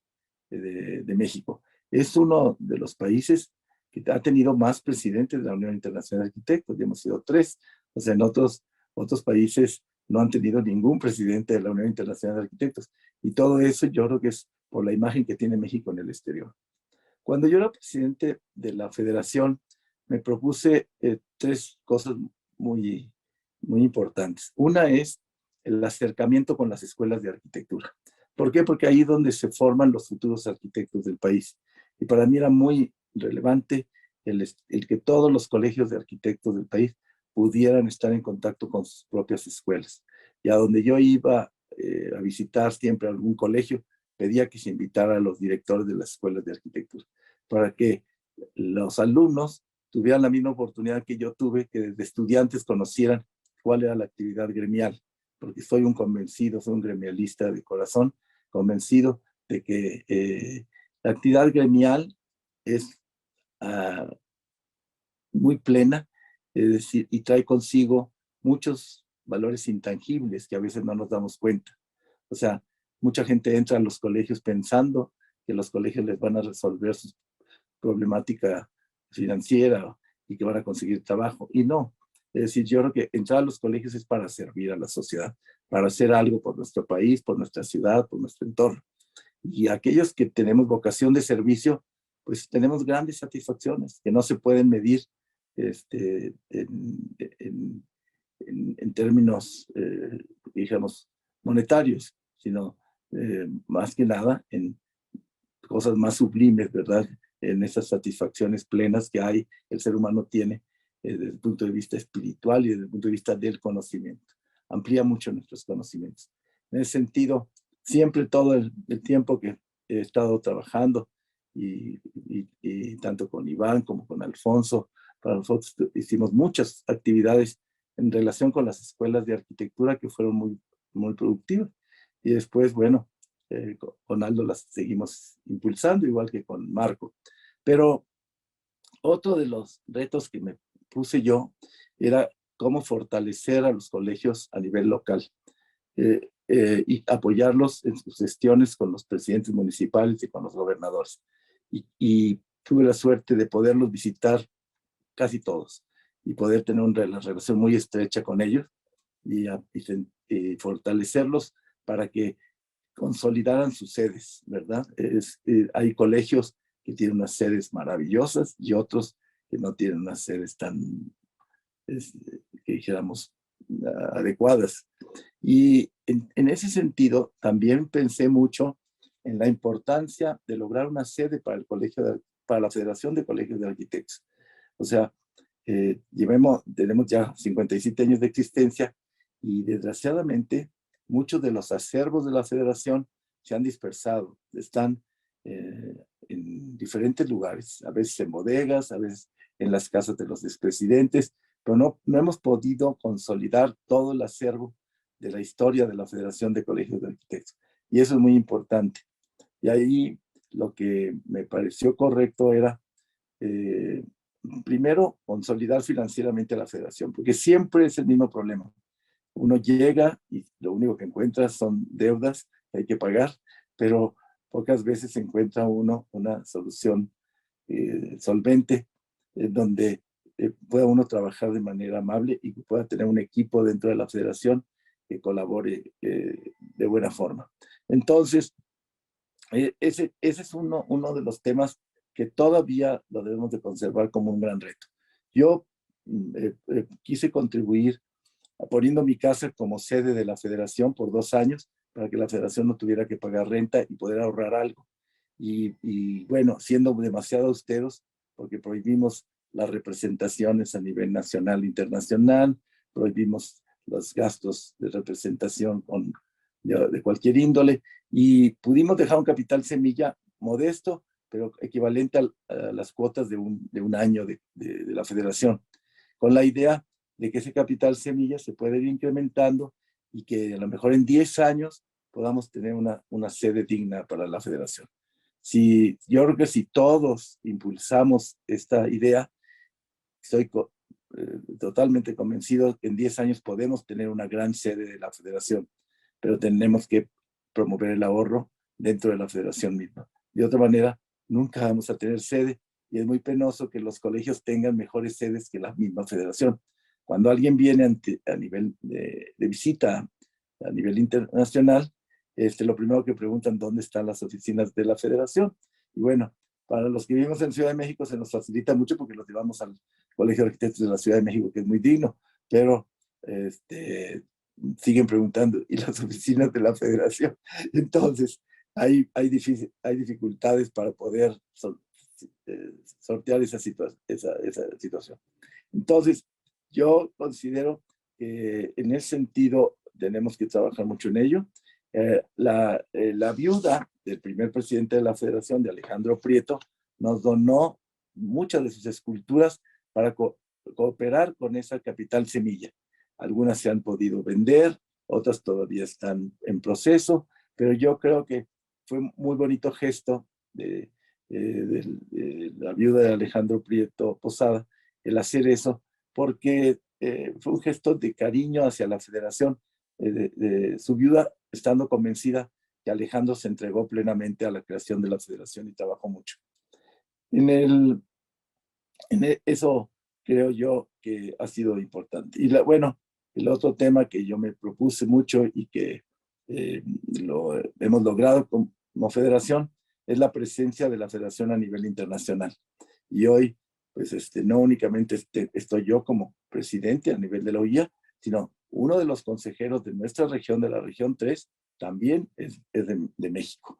de México. Es uno de los países que ha tenido más presidentes de la Unión Internacional de Arquitectos, ya hemos sido 3. O sea, en otros países no han tenido ningún presidente de la Unión Internacional de Arquitectos. Y todo eso yo creo que es por la imagen que tiene México en el exterior. Cuando yo era presidente de la federación, me propuse 3 cosas muy, muy importantes. Una es el acercamiento con las escuelas de arquitectura. ¿Por qué? Porque ahí es donde se forman los futuros arquitectos del país. Y para mí era muy relevante el que todos los colegios de arquitectos del país pudieran estar en contacto con sus propias escuelas. Y a donde yo iba a visitar siempre algún colegio, pedía que se invitara a los directores de las escuelas de arquitectura, para que los alumnos tuvieran la misma oportunidad que yo tuve, que desde estudiantes conocieran cuál era la actividad gremial, porque soy un gremialista de corazón, convencido de que la actividad gremial es muy plena, es decir, y trae consigo muchos valores intangibles que a veces no nos damos cuenta. O sea, mucha gente entra a los colegios pensando que los colegios les van a resolver su problemática financiera y que van a conseguir trabajo, y no. Es decir, yo creo que entrar a los colegios es para servir a la sociedad, para hacer algo por nuestro país, por nuestra ciudad, por nuestro entorno. Y aquellos que tenemos vocación de servicio, pues tenemos grandes satisfacciones que no se pueden medir en términos, digamos, monetarios, sino más que nada en cosas más sublimes, ¿verdad? En esas satisfacciones plenas que el ser humano tiene desde el punto de vista espiritual y desde el punto de vista del conocimiento. Amplía mucho nuestros conocimientos. En ese sentido, siempre todo el tiempo que he estado trabajando, y tanto con Iván como con Alfonso, para nosotros hicimos muchas actividades en relación con las escuelas de arquitectura que fueron muy, muy productivas. Y después, bueno, con Aldo las seguimos impulsando, igual que con Marco. Pero otro de los retos que me puse yo era cómo fortalecer a los colegios a nivel local. y apoyarlos en sus gestiones con los presidentes municipales y con los gobernadores. Y tuve la suerte de poderlos visitar casi todos y poder tener una relación muy estrecha con ellos y fortalecerlos para que consolidaran sus sedes, ¿verdad? Hay colegios que tienen unas sedes maravillosas y otros que no tienen unas sedes tan, que dijéramos, adecuadas. Y en ese sentido, también pensé mucho en la importancia de lograr una sede para el colegio, para la Federación de Colegios de Arquitectos. O sea, tenemos ya 57 años de existencia y desgraciadamente muchos de los acervos de la federación se han dispersado, están en diferentes lugares, a veces en bodegas, a veces en las casas de los expresidentes, pero no hemos podido consolidar todo el acervo de la historia de la Federación de Colegios de Arquitectos. Y eso es muy importante. Y ahí lo que me pareció correcto era, primero, consolidar financieramente la federación, porque siempre es el mismo problema. Uno llega y lo único que encuentra son deudas que hay que pagar, pero pocas veces encuentra uno una solución solvente donde pueda uno trabajar de manera amable y que pueda tener un equipo dentro de la federación que colabore de buena forma. Entonces, ese es uno de los temas que todavía lo debemos de conservar como un gran reto. Yo quise contribuir poniendo mi casa como sede de la federación por 2 años para que la federación no tuviera que pagar renta y poder ahorrar algo. Y bueno, siendo demasiado austeros, porque prohibimos las representaciones a nivel nacional e internacional, prohibimos los gastos de representación de cualquier índole, y pudimos dejar un capital semilla modesto, pero equivalente a las cuotas de un año de la federación, con la idea de que ese capital semilla se puede ir incrementando y que a lo mejor en 10 años podamos tener una sede digna para la federación. Yo creo que si todos impulsamos esta idea, estoy totalmente convencido que en 10 años podemos tener una gran sede de la federación, pero tenemos que promover el ahorro dentro de la federación misma. De otra manera, nunca vamos a tener sede y es muy penoso que los colegios tengan mejores sedes que la misma federación. Cuando alguien viene a nivel de visita a nivel internacional, lo primero que preguntan dónde están las oficinas de la federación. Y bueno, para los que vivimos en Ciudad de México se nos facilita mucho porque los llevamos al Colegio de Arquitectos de la Ciudad de México, que es muy digno, pero siguen preguntando, ¿y las oficinas de la federación? Entonces, hay dificultades para poder sortear esa situación. Entonces, yo considero que en ese sentido tenemos que trabajar mucho en ello. La viuda del primer presidente de la federación, de Alejandro Prieto, nos donó muchas de sus esculturas para cooperar con esa capital semilla. Algunas se han podido vender, otras todavía están en proceso, pero yo creo que fue un muy bonito gesto de la viuda de Alejandro Prieto Posada el hacer eso, porque fue un gesto de cariño hacia la federación, de su viuda estando convencida que Alejandro se entregó plenamente a la creación de la federación y trabajó mucho. Eso creo yo que ha sido importante. Y bueno, el otro tema que yo me propuse mucho y que lo hemos logrado como federación es la presencia de la federación a nivel internacional. Y hoy, pues no únicamente estoy yo como presidente a nivel de la OIA, sino uno de los consejeros de nuestra región, de la región 3, también es de México.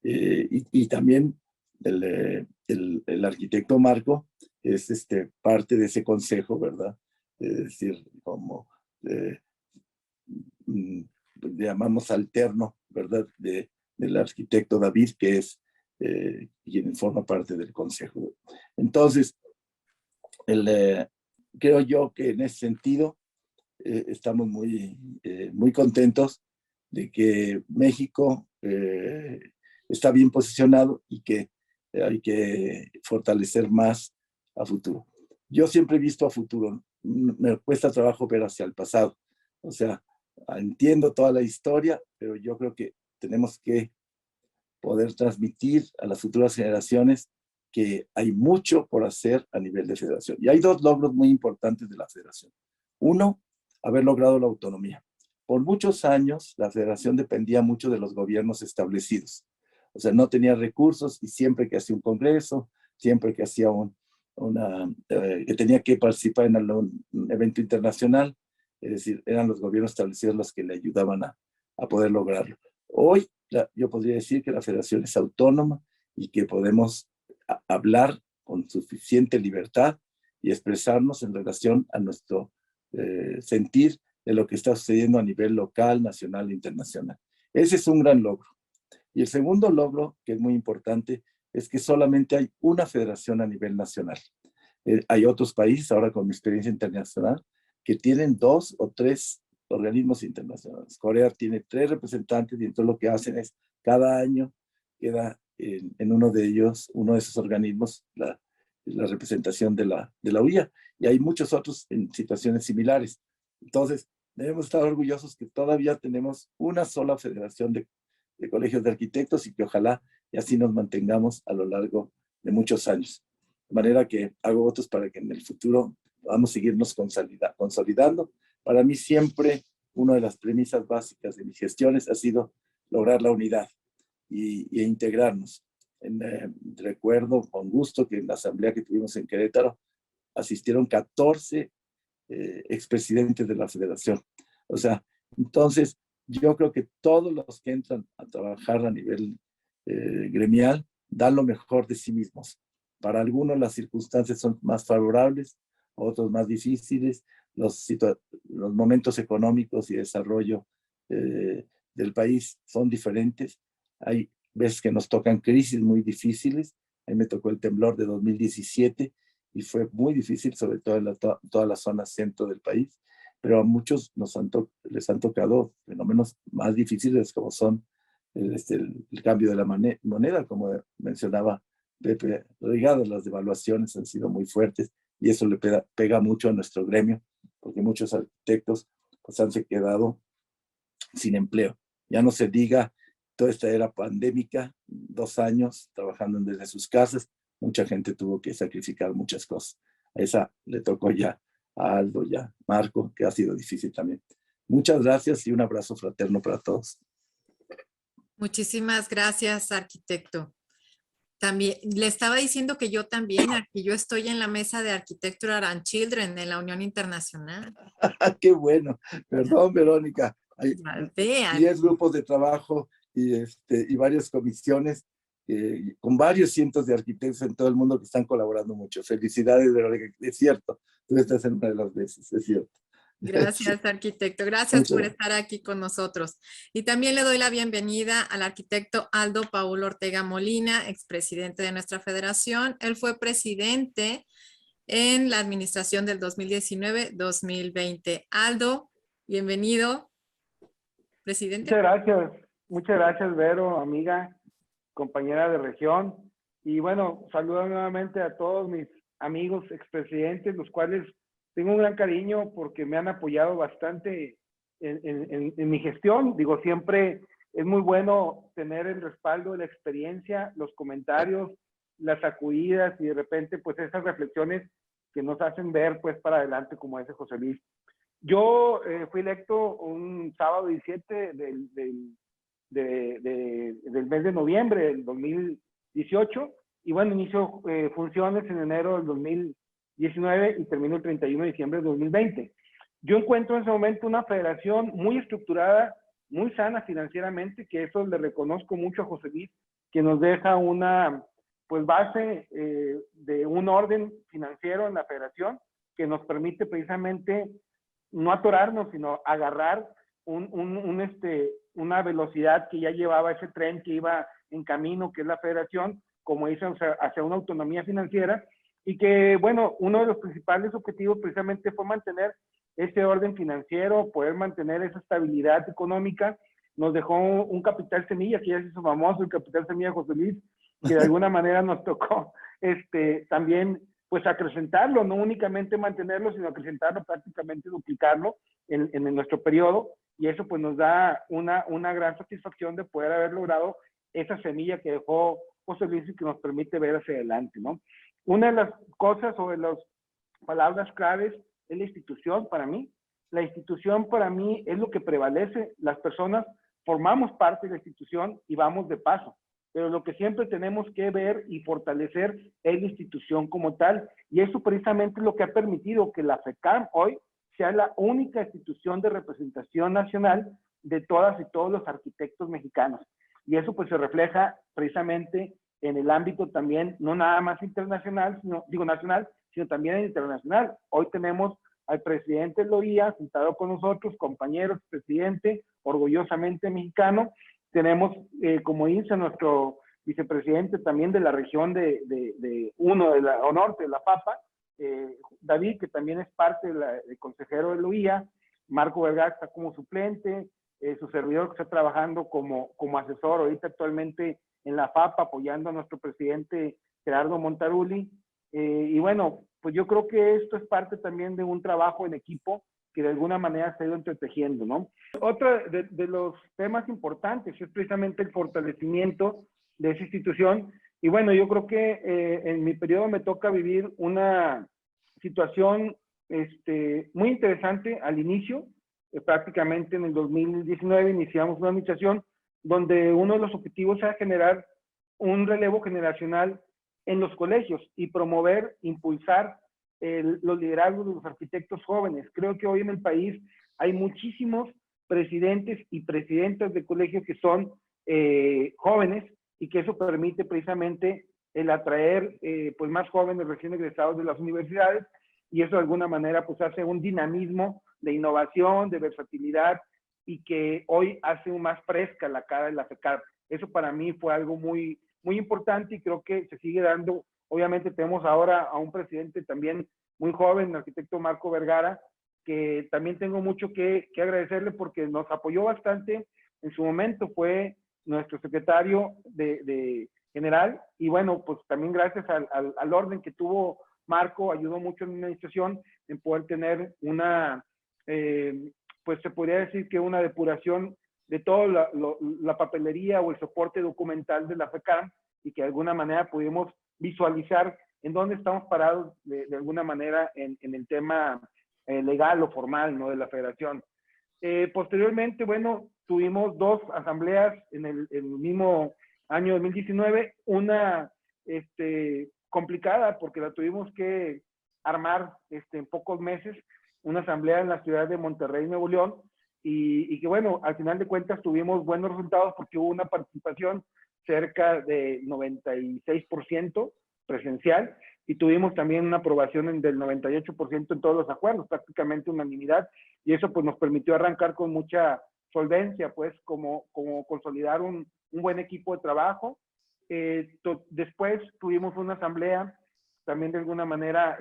Y también el arquitecto Marco es parte de ese consejo, ¿verdad? Es decir, como llamamos alterno, ¿verdad? Del arquitecto David, que es quien forma parte del consejo. Entonces, creo yo que en ese sentido estamos muy contentos de que México está bien posicionado y que hay que fortalecer más a futuro. Yo siempre he visto a futuro, me cuesta trabajo ver hacia el pasado. O sea, entiendo toda la historia, pero yo creo que tenemos que poder transmitir a las futuras generaciones que hay mucho por hacer a nivel de federación. Y hay dos logros muy importantes de la federación. Uno, haber logrado la autonomía. Por muchos años, la federación dependía mucho de los gobiernos establecidos. O sea, no tenía recursos y siempre que hacía un congreso, siempre que hacía que tenía que participar en un evento internacional, es decir, eran los gobiernos establecidos los que le ayudaban a poder lograrlo. Hoy yo podría decir que la federación es autónoma y que podemos hablar con suficiente libertad y expresarnos en relación a nuestro sentir de lo que está sucediendo a nivel local, nacional e internacional. Ese es un gran logro. Y el segundo logro, que es muy importante, es que solamente hay una federación a nivel nacional. Hay otros países, ahora con mi experiencia internacional, que tienen 2 o 3 organismos internacionales. Corea tiene 3 representantes y entonces lo que hacen es cada año queda en uno de ellos, uno de esos organismos, la representación de la UIA. Y hay muchos otros en situaciones similares. Entonces, debemos estar orgullosos que todavía tenemos una sola federación de colegios de arquitectos y que ojalá y así nos mantengamos a lo largo de muchos años. De manera que hago votos para que en el futuro podamos seguirnos consolidando. Para mí siempre una de las premisas básicas de mis gestiones ha sido lograr la unidad e integrarnos. Recuerdo con gusto que en la asamblea que tuvimos en Querétaro asistieron 14 expresidentes de la federación. O sea, entonces yo creo que todos los que entran a trabajar a nivel gremial dan lo mejor de sí mismos. Para algunos las circunstancias son más favorables, otros más difíciles, los momentos económicos y desarrollo del país son diferentes. Hay veces que nos tocan crisis muy difíciles. A mí me tocó el temblor de 2017 y fue muy difícil, sobre todo en toda la zona centro del país, pero a muchos les han tocado fenómenos más difíciles como son el cambio de la moneda, como mencionaba Pepe Rigado. Las devaluaciones han sido muy fuertes y eso le pega mucho a nuestro gremio, porque muchos arquitectos pues, han quedado sin empleo. Ya no se diga toda esta era pandémica, 2 años trabajando desde sus casas, mucha gente tuvo que sacrificar muchas cosas. A esa le tocó ya a Aldo, ya a Marco, que ha sido difícil también. Muchas gracias y un abrazo fraterno para todos. Muchísimas gracias, arquitecto. También le estaba diciendo que yo también, aquí yo estoy en la mesa de Architecture and Children en la Unión Internacional. ¡Qué bueno! Perdón, Verónica. Hay Vean. 10 grupos de trabajo y varias comisiones con varios cientos de arquitectos en todo el mundo que están colaborando mucho. Felicidades, Verónica. Es cierto, tú estás en una de las veces, es cierto. Gracias, arquitecto. Gracias por estar aquí con nosotros. Y también le doy la bienvenida al arquitecto Aldo Paulo Ortega Molina, expresidente de nuestra federación. Él fue presidente en la administración del 2019-2020. Aldo, bienvenido, presidente. Muchas gracias, Vero, amiga, compañera de región. Y bueno, saludo nuevamente a todos mis amigos expresidentes, los cuales tengo un gran cariño porque me han apoyado bastante en mi gestión. Digo, siempre es muy bueno tener el respaldo, la experiencia, los comentarios, las sacudidas y de repente pues esas reflexiones que nos hacen ver pues para adelante, como dice José Luis. Yo fui electo un sábado 17 del mes de noviembre del 2018 y bueno, inicio funciones en enero del 2019 y termino el 31 de diciembre de 2020. Yo encuentro en ese momento una federación muy estructurada, muy sana financieramente, que eso le reconozco mucho a José Luis, que nos deja una pues base de un orden financiero en la federación que nos permite precisamente no atorarnos, sino agarrar una velocidad que ya llevaba ese tren que iba en camino, que es la federación, como dice, hacia una autonomía financiera, y que, bueno, uno de los principales objetivos precisamente fue mantener ese orden financiero, poder mantener esa estabilidad económica. Nos dejó un capital semilla, que ya se hizo famoso, el capital semilla José Luis, que de alguna manera nos tocó también pues acrecentarlo, no únicamente mantenerlo, sino acrecentarlo, prácticamente duplicarlo en nuestro periodo, y eso pues nos da una gran satisfacción de poder haber logrado esa semilla que dejó José Luis y que nos permite ver hacia adelante, ¿no? Una de las cosas o de las palabras claves es la institución para mí. La institución para mí es lo que prevalece. Las personas formamos parte de la institución y vamos de paso, pero lo que siempre tenemos que ver y fortalecer es la institución como tal, y eso precisamente es lo que ha permitido que la FECAM hoy sea la única institución de representación nacional de todas y todos los arquitectos mexicanos. Y eso pues se refleja precisamente en el ámbito también, no nada más internacional, nacional, sino también internacional. Hoy tenemos al presidente de la OIA sentado con nosotros, compañeros, presidente, orgullosamente mexicano. Tenemos, como dice nuestro vicepresidente también de la región de norte, de la Papa, David, que también es parte del consejero de la OIA, Marco Vergara está como suplente, su servidor que está trabajando como asesor ahorita actualmente en la FAPA, apoyando a nuestro presidente Gerardo Montaruli. Y bueno, pues yo creo que esto es parte también de un trabajo en equipo que de alguna manera se ha ido entretejiendo, ¿no? Otro de los temas importantes es precisamente el fortalecimiento de esa institución. Y bueno, yo creo que en mi periodo me toca vivir una situación muy interesante al inicio. Prácticamente en el 2019 iniciamos una administración donde uno de los objetivos era generar un relevo generacional en los colegios y promover, impulsar los liderazgos de los arquitectos jóvenes. Creo que hoy en el país hay muchísimos presidentes y presidentas de colegios que son jóvenes, y que eso permite precisamente el atraer pues más jóvenes recién egresados de las universidades, y eso de alguna manera pues hace un dinamismo de innovación, de versatilidad, y que hoy hace más fresca la cara de la FECAR. Eso para mí fue algo muy, muy importante, y creo que se sigue dando. Obviamente tenemos ahora a un presidente también muy joven, el arquitecto Marco Vergara, que también tengo mucho que agradecerle porque nos apoyó bastante. En su momento fue nuestro secretario de general, y bueno, pues también gracias al orden que tuvo Marco, ayudó mucho en mi administración en poder tener pues se podría decir que una depuración de toda la papelería o el soporte documental de la FECAM, y que de alguna manera pudimos visualizar en dónde estamos parados de alguna manera en el tema legal o formal, ¿no?, de la federación. Posteriormente, bueno, tuvimos 2 asambleas en el mismo año 2019, una complicada porque la tuvimos que armar en pocos meses, una asamblea en la ciudad de Monterrey, Nuevo León, y que bueno, al final de cuentas tuvimos buenos resultados porque hubo una participación cerca de 96% presencial, y tuvimos también una aprobación del 98% en todos los acuerdos, prácticamente unanimidad, y eso pues nos permitió arrancar con mucha solvencia, pues como consolidar un buen equipo de trabajo. Después tuvimos una asamblea también de alguna manera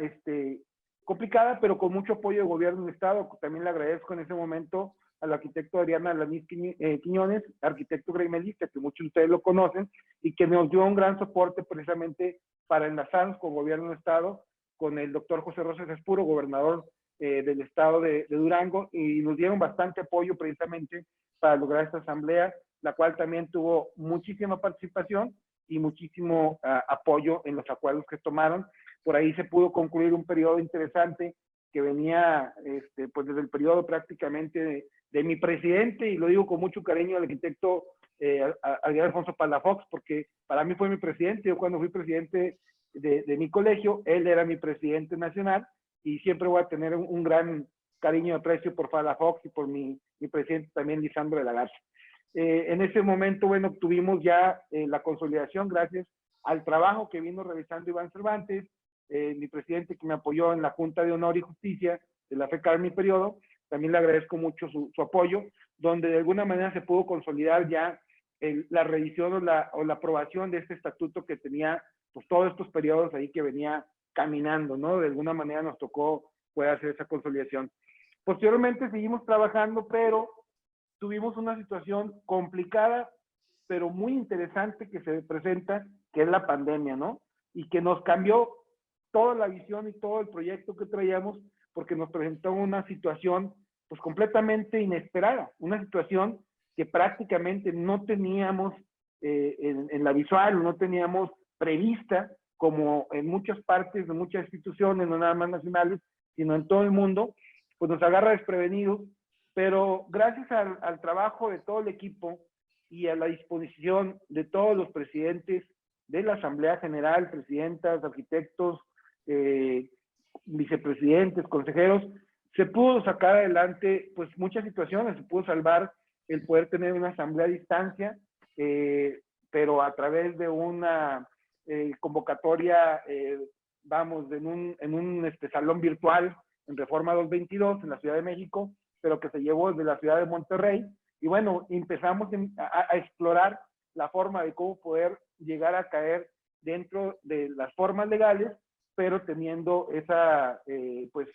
complicada, pero con mucho apoyo del gobierno del estado. También le agradezco en ese momento al arquitecto Adriana Alaniz Quiñones, arquitecto gremialista, que muchos de ustedes lo conocen, y que nos dio un gran soporte precisamente para enlazarnos con el gobierno del estado, con el doctor José Rosas Espuro, gobernador del estado de Durango, y nos dieron bastante apoyo precisamente para lograr esta asamblea, la cual también tuvo muchísima participación y muchísimo apoyo en los acuerdos que tomaron. Por ahí se pudo concluir un periodo interesante que venía pues desde el periodo prácticamente de mi presidente, y lo digo con mucho cariño al arquitecto Adrián Alfonso Palafox, porque para mí fue mi presidente. Yo cuando fui presidente de mi colegio, él era mi presidente nacional, y siempre voy a tener un gran cariño y aprecio por Palafox y por mi presidente también, Lisandro de la Garza. En ese momento, bueno, tuvimos ya la consolidación gracias al trabajo que vino realizando Iván Cervantes, mi presidente, que me apoyó en la Junta de Honor y Justicia de la FECAR en mi periodo. También le agradezco mucho su apoyo, donde de alguna manera se pudo consolidar ya la revisión o la aprobación de este estatuto que tenía pues todos estos periodos ahí que venía caminando, ¿no? De alguna manera nos tocó poder hacer esa consolidación. Posteriormente seguimos trabajando, pero tuvimos una situación complicada, pero muy interesante que se presenta, que es la pandemia, ¿no? Y que nos cambió toda la visión y todo el proyecto que traíamos, porque nos presentó una situación pues completamente inesperada, una situación que prácticamente no teníamos en la visual, no teníamos prevista, como en muchas partes de muchas instituciones, no nada más nacionales, sino en todo el mundo, pues nos agarra desprevenidos, pero gracias al trabajo de todo el equipo y a la disposición de todos los presidentes de la Asamblea General, presidentas, arquitectos, vicepresidentes, consejeros, se pudo sacar adelante pues muchas situaciones, se pudo salvar el poder tener una asamblea a distancia, pero a través de una convocatoria, vamos, en un salón virtual en Reforma 222 en la Ciudad de México, pero que se llevó desde la ciudad de Monterrey. Y bueno, empezamos a explorar la forma de cómo poder llegar a caer dentro de las formas legales, pero teniendo esa pues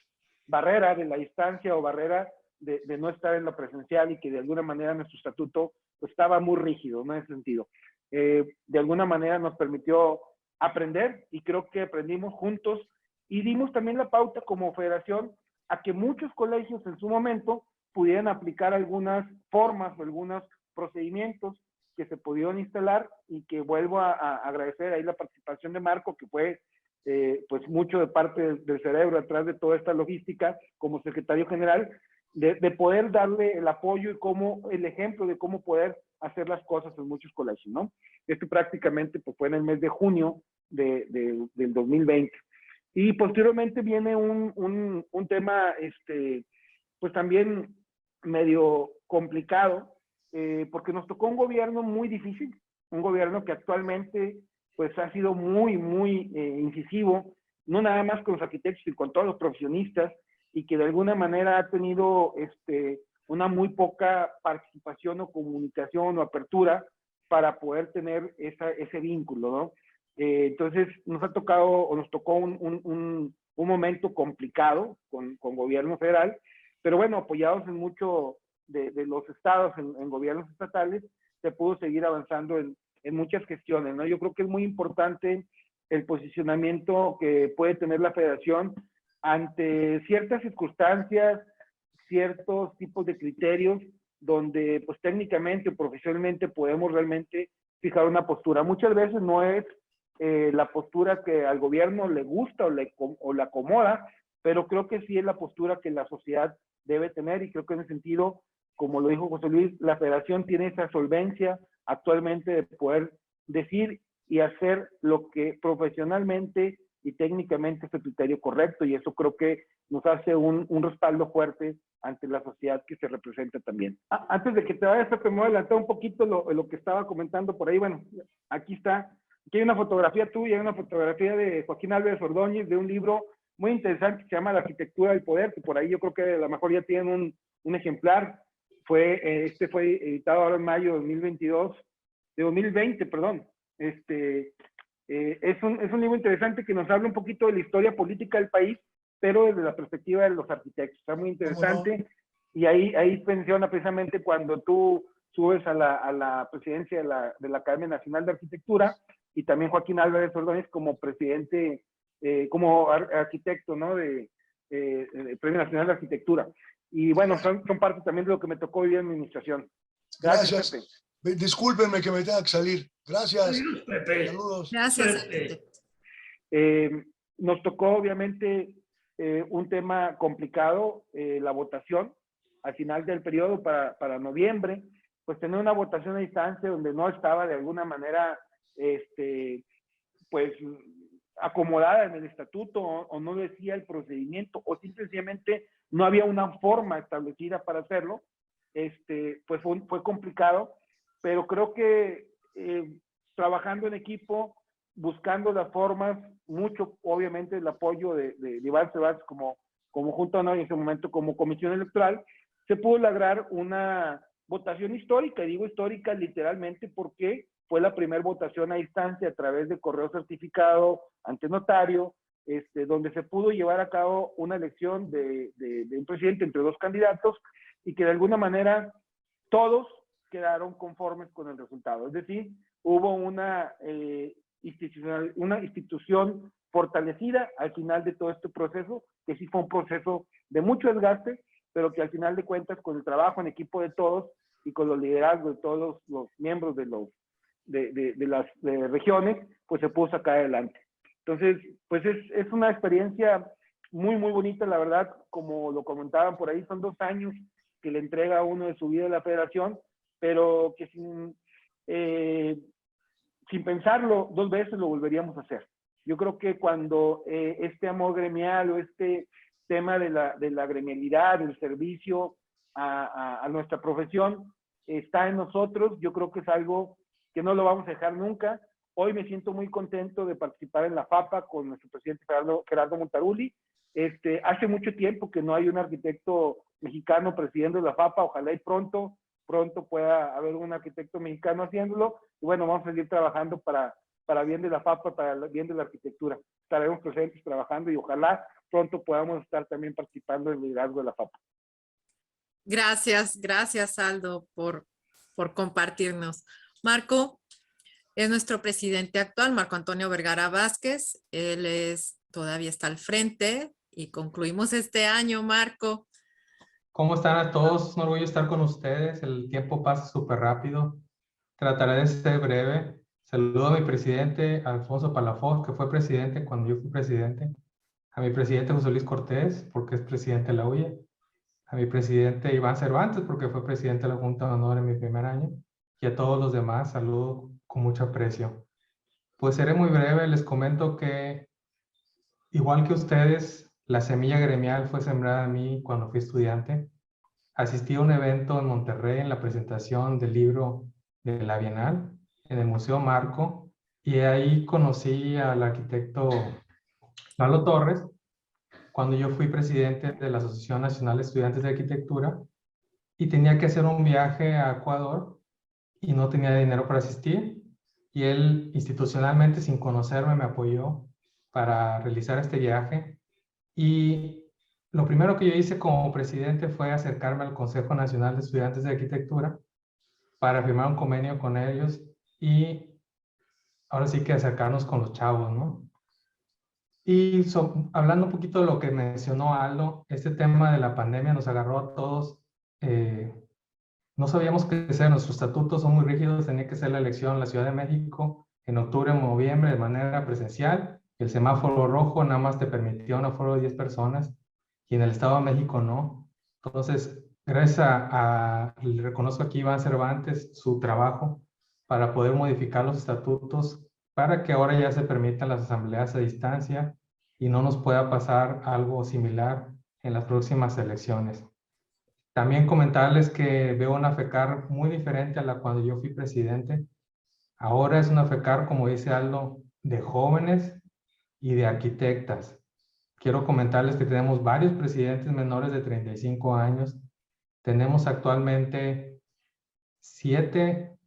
barrera de la distancia o barrera de no estar en lo presencial, y que de alguna manera nuestro estatuto pues, estaba muy rígido, ¿no? En ese sentido. De alguna manera nos permitió aprender, y creo que aprendimos juntos, y dimos también la pauta como federación a que muchos colegios en su momento pudieran aplicar algunas formas o algunos procedimientos que se pudieron instalar, y que vuelvo a agradecer ahí la participación de Marco, que fue pues mucho de parte del cerebro atrás de toda esta logística como secretario general, de poder darle el apoyo y el ejemplo de cómo poder hacer las cosas en muchos colegios, ¿no? Esto prácticamente pues, fue en el mes de junio del 2020. Y posteriormente viene un tema, pues también medio complicado, porque nos tocó un gobierno muy difícil, un gobierno que actualmente pues ha sido muy incisivo, no nada más con los arquitectos, sino con todos los profesionistas, y que de alguna manera ha tenido una muy poca participación o comunicación o apertura para poder tener ese vínculo, ¿no? Entonces nos ha tocado, o nos tocó un momento complicado con gobierno federal, pero bueno, apoyados en mucho de los estados, en gobiernos estatales, se pudo seguir avanzando en muchas gestiones, ¿no? Yo creo que es muy importante el posicionamiento que puede tener la federación ante ciertas circunstancias, ciertos tipos de criterios, donde pues técnicamente o profesionalmente podemos realmente fijar una postura. Muchas veces no es la postura que al gobierno le gusta o le acomoda, pero creo que sí es la postura que la sociedad debe tener, y creo que en ese sentido, como lo dijo José Luis, la federación tiene esa solvencia actualmente de poder decir y hacer lo que profesionalmente y técnicamente es el criterio correcto, y eso creo que nos hace un respaldo fuerte ante la sociedad que se representa también. Antes de que te vayas, Pepe, me voy a adelantar un poquito lo que estaba comentando por ahí. Bueno, aquí está, aquí hay una fotografía tuya, hay una fotografía de Joaquín Álvarez Ordóñez, de un libro muy interesante que se llama La arquitectura del poder, que por ahí yo creo que a lo mejor ya tienen un ejemplar. Fue editado ahora en mayo de 2020, perdón. Es un libro interesante que nos habla un poquito de la historia política del país, pero desde la perspectiva de los arquitectos. Está muy interesante. Y ahí menciona precisamente cuando tú subes a la presidencia de la Academia Nacional de Arquitectura, y también Joaquín Álvarez Ordóñez como presidente, como arquitecto, ¿no? del Premio Nacional de Arquitectura. Y bueno, son parte también de lo que me tocó vivir en mi administración. Gracias. Pepe. Discúlpenme que me tenga que salir. Gracias. Pepe. Saludos. Gracias, arquitecto. Nos tocó, obviamente, un tema complicado, la votación al final del periodo para noviembre, pues tener una votación a distancia donde no estaba de alguna manera, pues, acomodada en el estatuto, o no decía el procedimiento, o simplemente no había una forma establecida para hacerlo, pues fue complicado, pero creo que trabajando en equipo, buscando las formas, mucho obviamente el apoyo de Iván Cervantes como Junta de Honor, y en ese momento como Comisión Electoral, se pudo lograr una votación histórica. Y digo histórica literalmente porque fue la primera votación a distancia a través de correo certificado ante notario, donde se pudo llevar a cabo una elección de un presidente entre dos candidatos, y que de alguna manera todos quedaron conformes con el resultado. Es decir, hubo una una institución fortalecida al final de todo este proceso, que sí fue un proceso de mucho desgaste, pero que al final de cuentas, con el trabajo en equipo de todos y con los liderazgos de todos los miembros de las regiones, pues se pudo sacar adelante. Entonces, pues es una experiencia muy, muy bonita, la verdad. Como lo comentaban por ahí, son 2 años que le entrega a uno de su vida a la federación, pero que sin pensarlo 2 veces lo volveríamos a hacer. Yo creo que cuando este amor gremial o este tema de la gremialidad, del servicio a nuestra profesión está en nosotros, yo creo que es algo que no lo vamos a dejar nunca. Hoy me siento muy contento de participar en la FAPA con nuestro presidente Gerardo Montaruli. Hace mucho tiempo que no hay un arquitecto mexicano presidiendo la FAPA, ojalá y pronto pueda haber un arquitecto mexicano haciéndolo, y bueno, vamos a seguir trabajando para bien de la FAPA, para bien de la arquitectura. Estaremos presentes trabajando y ojalá pronto podamos estar también participando en el liderazgo de la FAPA. Gracias Aldo por compartirnos. Marco es nuestro presidente actual, Marco Antonio Vergara Vázquez. Él todavía está al frente y concluimos este año, Marco. ¿Cómo están a todos? Es un orgullo estar con ustedes. El tiempo pasa súper rápido. Trataré de ser breve. Saludo a mi presidente, Alfonso Palafox, que fue presidente cuando yo fui presidente. A mi presidente José Luis Cortés, porque es presidente de la UIA. A mi presidente Iván Cervantes, porque fue presidente de la Junta de Honor en mi primer año. Y a todos los demás, saludo con mucho aprecio. Pues seré muy breve. Les comento que, igual que ustedes, la semilla gremial fue sembrada en mí cuando fui estudiante. Asistí a un evento en Monterrey en la presentación del libro de la Bienal en el Museo Marco, y ahí conocí al arquitecto Lalo Torres cuando yo fui presidente de la Asociación Nacional de Estudiantes de Arquitectura y tenía que hacer un viaje a Ecuador y no tenía dinero para asistir, y él institucionalmente, sin conocerme, me apoyó para realizar este viaje. Y lo primero que yo hice como presidente fue acercarme al Consejo Nacional de Estudiantes de Arquitectura para firmar un convenio con ellos y ahora sí que acercarnos con los chavos, ¿no? Y hablando un poquito de lo que mencionó Aldo, este tema de la pandemia nos agarró a todos. No sabíamos qué hacer, nuestros estatutos son muy rígidos, tenía que ser la elección en la Ciudad de México en octubre o noviembre de manera presencial. El semáforo rojo nada más te permitió un aforo de 10 personas y en el Estado de México no. Entonces, gracias le reconozco aquí a Iván Cervantes su trabajo para poder modificar los estatutos para que ahora ya se permitan las asambleas a distancia y no nos pueda pasar algo similar en las próximas elecciones. También comentarles que veo una FECAR muy diferente a la cuando yo fui presidente. Ahora es una FECAR, como dice Aldo, de jóvenes y de arquitectas. Quiero comentarles que tenemos varios presidentes menores de 35 años. Tenemos actualmente 7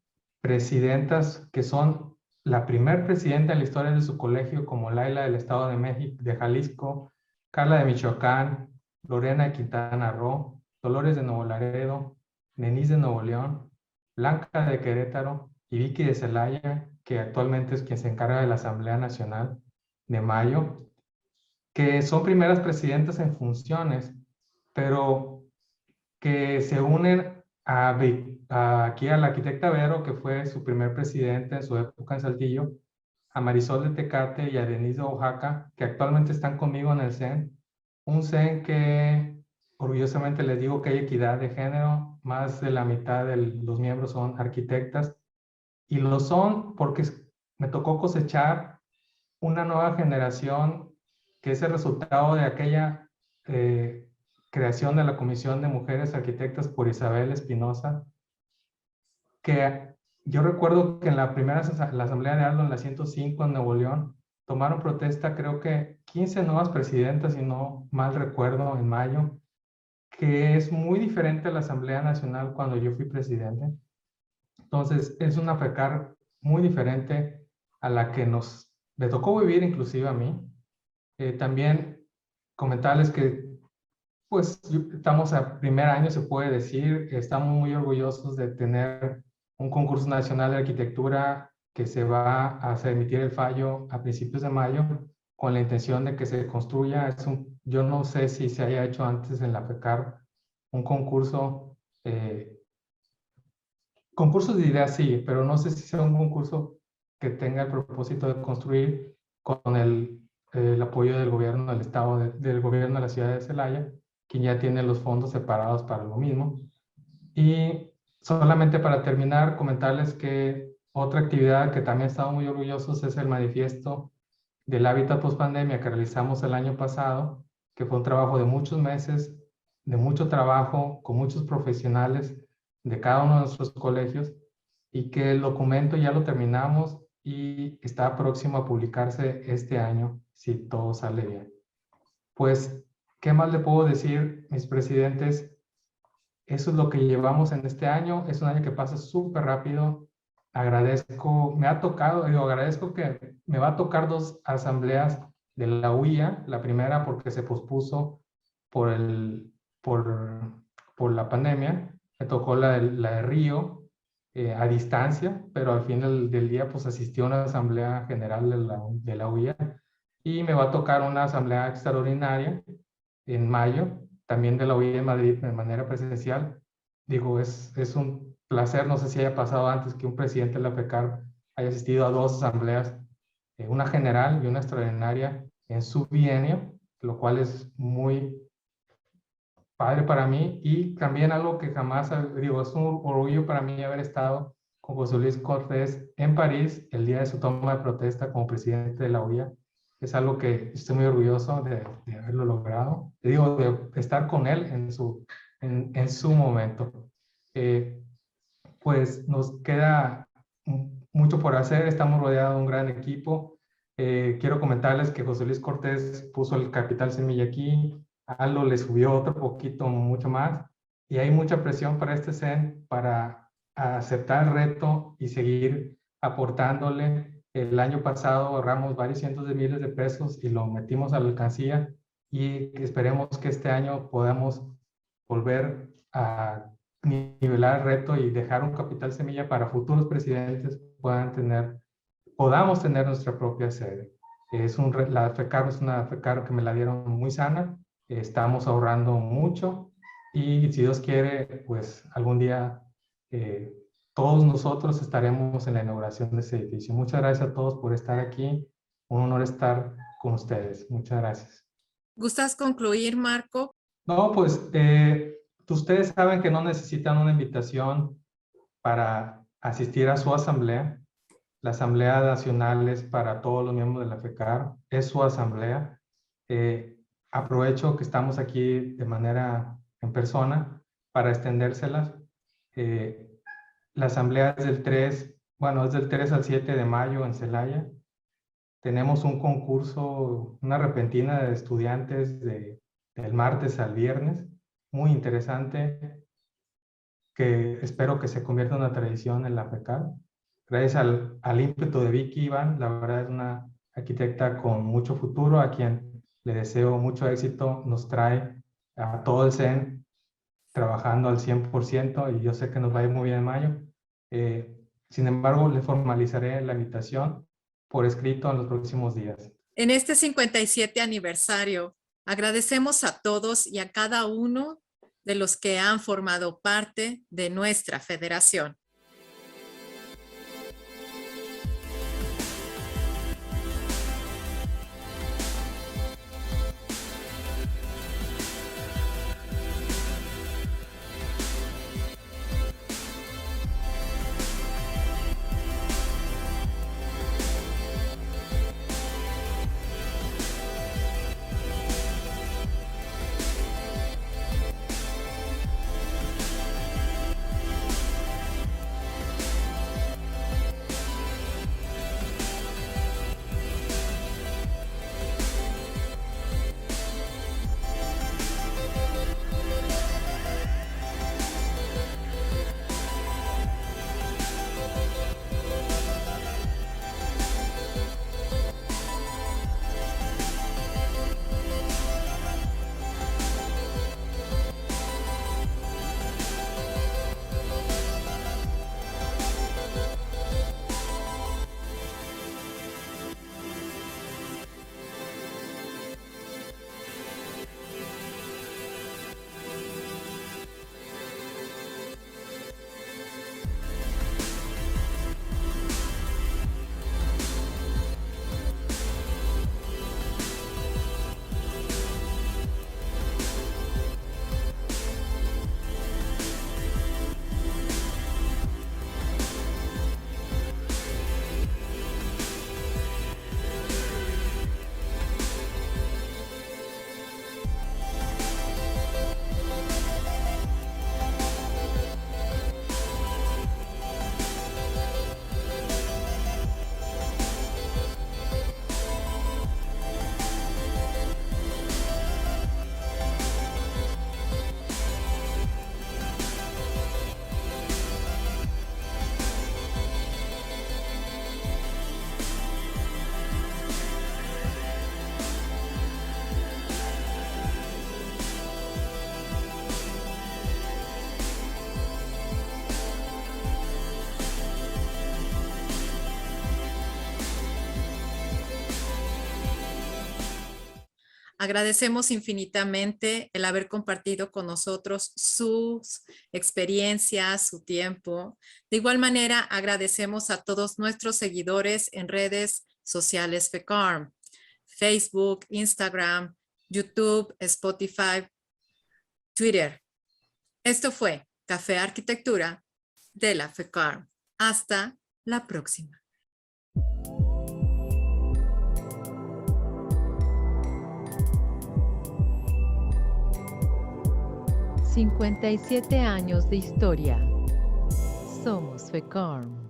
presidentas que son la primer presidenta en la historia de su colegio, como Laila del Estado de México, de Jalisco, Carla de Michoacán, Lorena de Quintana Roo, Dolores de Nuevo Laredo, Denise de Nuevo León, Blanca de Querétaro y Vicky de Celaya, que actualmente es quien se encarga de la Asamblea Nacional de Mayo, que son primeras presidentas en funciones, pero que se unen aquí a la arquitecta Vero, que fue su primer presidente en su época en Saltillo, a Marisol de Tecate y a Denise de Oaxaca, que actualmente están conmigo en el CEN. Un CEN que orgullosamente les digo que hay equidad de género, más de la mitad de los miembros son arquitectas, y lo son porque me tocó cosechar una nueva generación que es el resultado de aquella creación de la Comisión de Mujeres Arquitectas por Isabel Espinosa, que yo recuerdo que en la primera la Asamblea de Aldo, en la 105 en Nuevo León, tomaron protesta creo que 15 nuevas presidentas, si no mal recuerdo, en mayo, que es muy diferente a la Asamblea Nacional cuando yo fui presidente. Entonces es una FECAR muy diferente a la que me tocó vivir inclusive a mí. También comentarles que pues estamos a primer año, se puede decir, estamos muy orgullosos de tener un concurso nacional de arquitectura que se va a emitir el fallo a principios de mayo con la intención de que se construya. Yo no sé si se haya hecho antes en la FECAR un concurso, concursos de ideas sí, pero no sé si sea un concurso que tenga el propósito de construir con el apoyo del gobierno del estado, del gobierno de la ciudad de Celaya, quien ya tiene los fondos separados para lo mismo. Y solamente para terminar, comentarles que otra actividad que también estamos muy orgullosos es el manifiesto del hábitat post-pandemia que realizamos el año pasado, que fue un trabajo de muchos meses, de mucho trabajo, con muchos profesionales de cada uno de nuestros colegios, y que el documento ya lo terminamos y está próximo a publicarse este año, si todo sale bien. Pues, ¿qué más le puedo decir, mis presidentes? Eso es lo que llevamos en este año. Es un año que pasa súper rápido. Agradezco, me ha tocado, agradezco que me va a tocar 2 asambleas de la UIA. La primera porque se pospuso por la pandemia. Me tocó la de Río a distancia, pero al fin del día pues asistió a una asamblea general de la UIA. Y me va a tocar una asamblea extraordinaria en mayo, también de la UIA en Madrid de manera presencial. Digo, es un placer, no sé si haya pasado antes que un presidente de la FECAR haya asistido a 2 asambleas, una general y una extraordinaria en su bienio, lo cual es muy padre para mí, y también algo que jamás, digo, es un orgullo para mí haber estado con José Luis Cortés en París el día de su toma de protesta como presidente de la UIA. Es algo que estoy muy orgulloso de haberlo logrado. Te digo, de estar con él en su momento. Pues nos queda mucho por hacer. Estamos rodeados de un gran equipo. Quiero comentarles que José Luis Cortés puso el capital semilla aquí. Aldo le subió otro poquito, mucho más. Y hay mucha presión para este CEN para aceptar el reto y seguir aportándole. El año pasado ahorramos varios cientos de miles de pesos y lo metimos a la alcancía, y esperemos que este año podamos volver a nivelar el reto y dejar un capital semilla para futuros presidentes podamos tener nuestra propia sede. La FECAR es una FECAR que me la dieron muy sana, estamos ahorrando mucho, y si Dios quiere, pues algún día todos nosotros estaremos en la inauguración de ese edificio. Muchas gracias a todos por estar aquí. Un honor estar con ustedes. Muchas gracias. ¿Gustas concluir, Marco? No, pues ustedes saben que no necesitan una invitación para asistir a su asamblea. La Asamblea Nacional es para todos los miembros de la FECAR. Es su asamblea. Aprovecho que estamos aquí de manera en persona para extendérselas. La asamblea es del 3 al 7 de mayo en Celaya. Tenemos un concurso, una repentina de estudiantes del martes al viernes, muy interesante, que espero que se convierta en una tradición en la FECAR. Gracias al ímpetu de Vicky Iván, la verdad es una arquitecta con mucho futuro, a quien le deseo mucho éxito. Nos trae a todo el CEN trabajando al 100%, y yo sé que nos va a ir muy bien en mayo. Sin embargo, le formalizaré la invitación por escrito en los próximos días. En este 57 aniversario, agradecemos a todos y a cada uno de los que han formado parte de nuestra federación. Agradecemos infinitamente el haber compartido con nosotros sus experiencias, su tiempo. De igual manera, agradecemos a todos nuestros seguidores en redes sociales FECARM, Facebook, Instagram, YouTube, Spotify, Twitter. Esto fue Café Arquitectura de la FECARM. Hasta la próxima. 57 años de historia. Somos FECARM.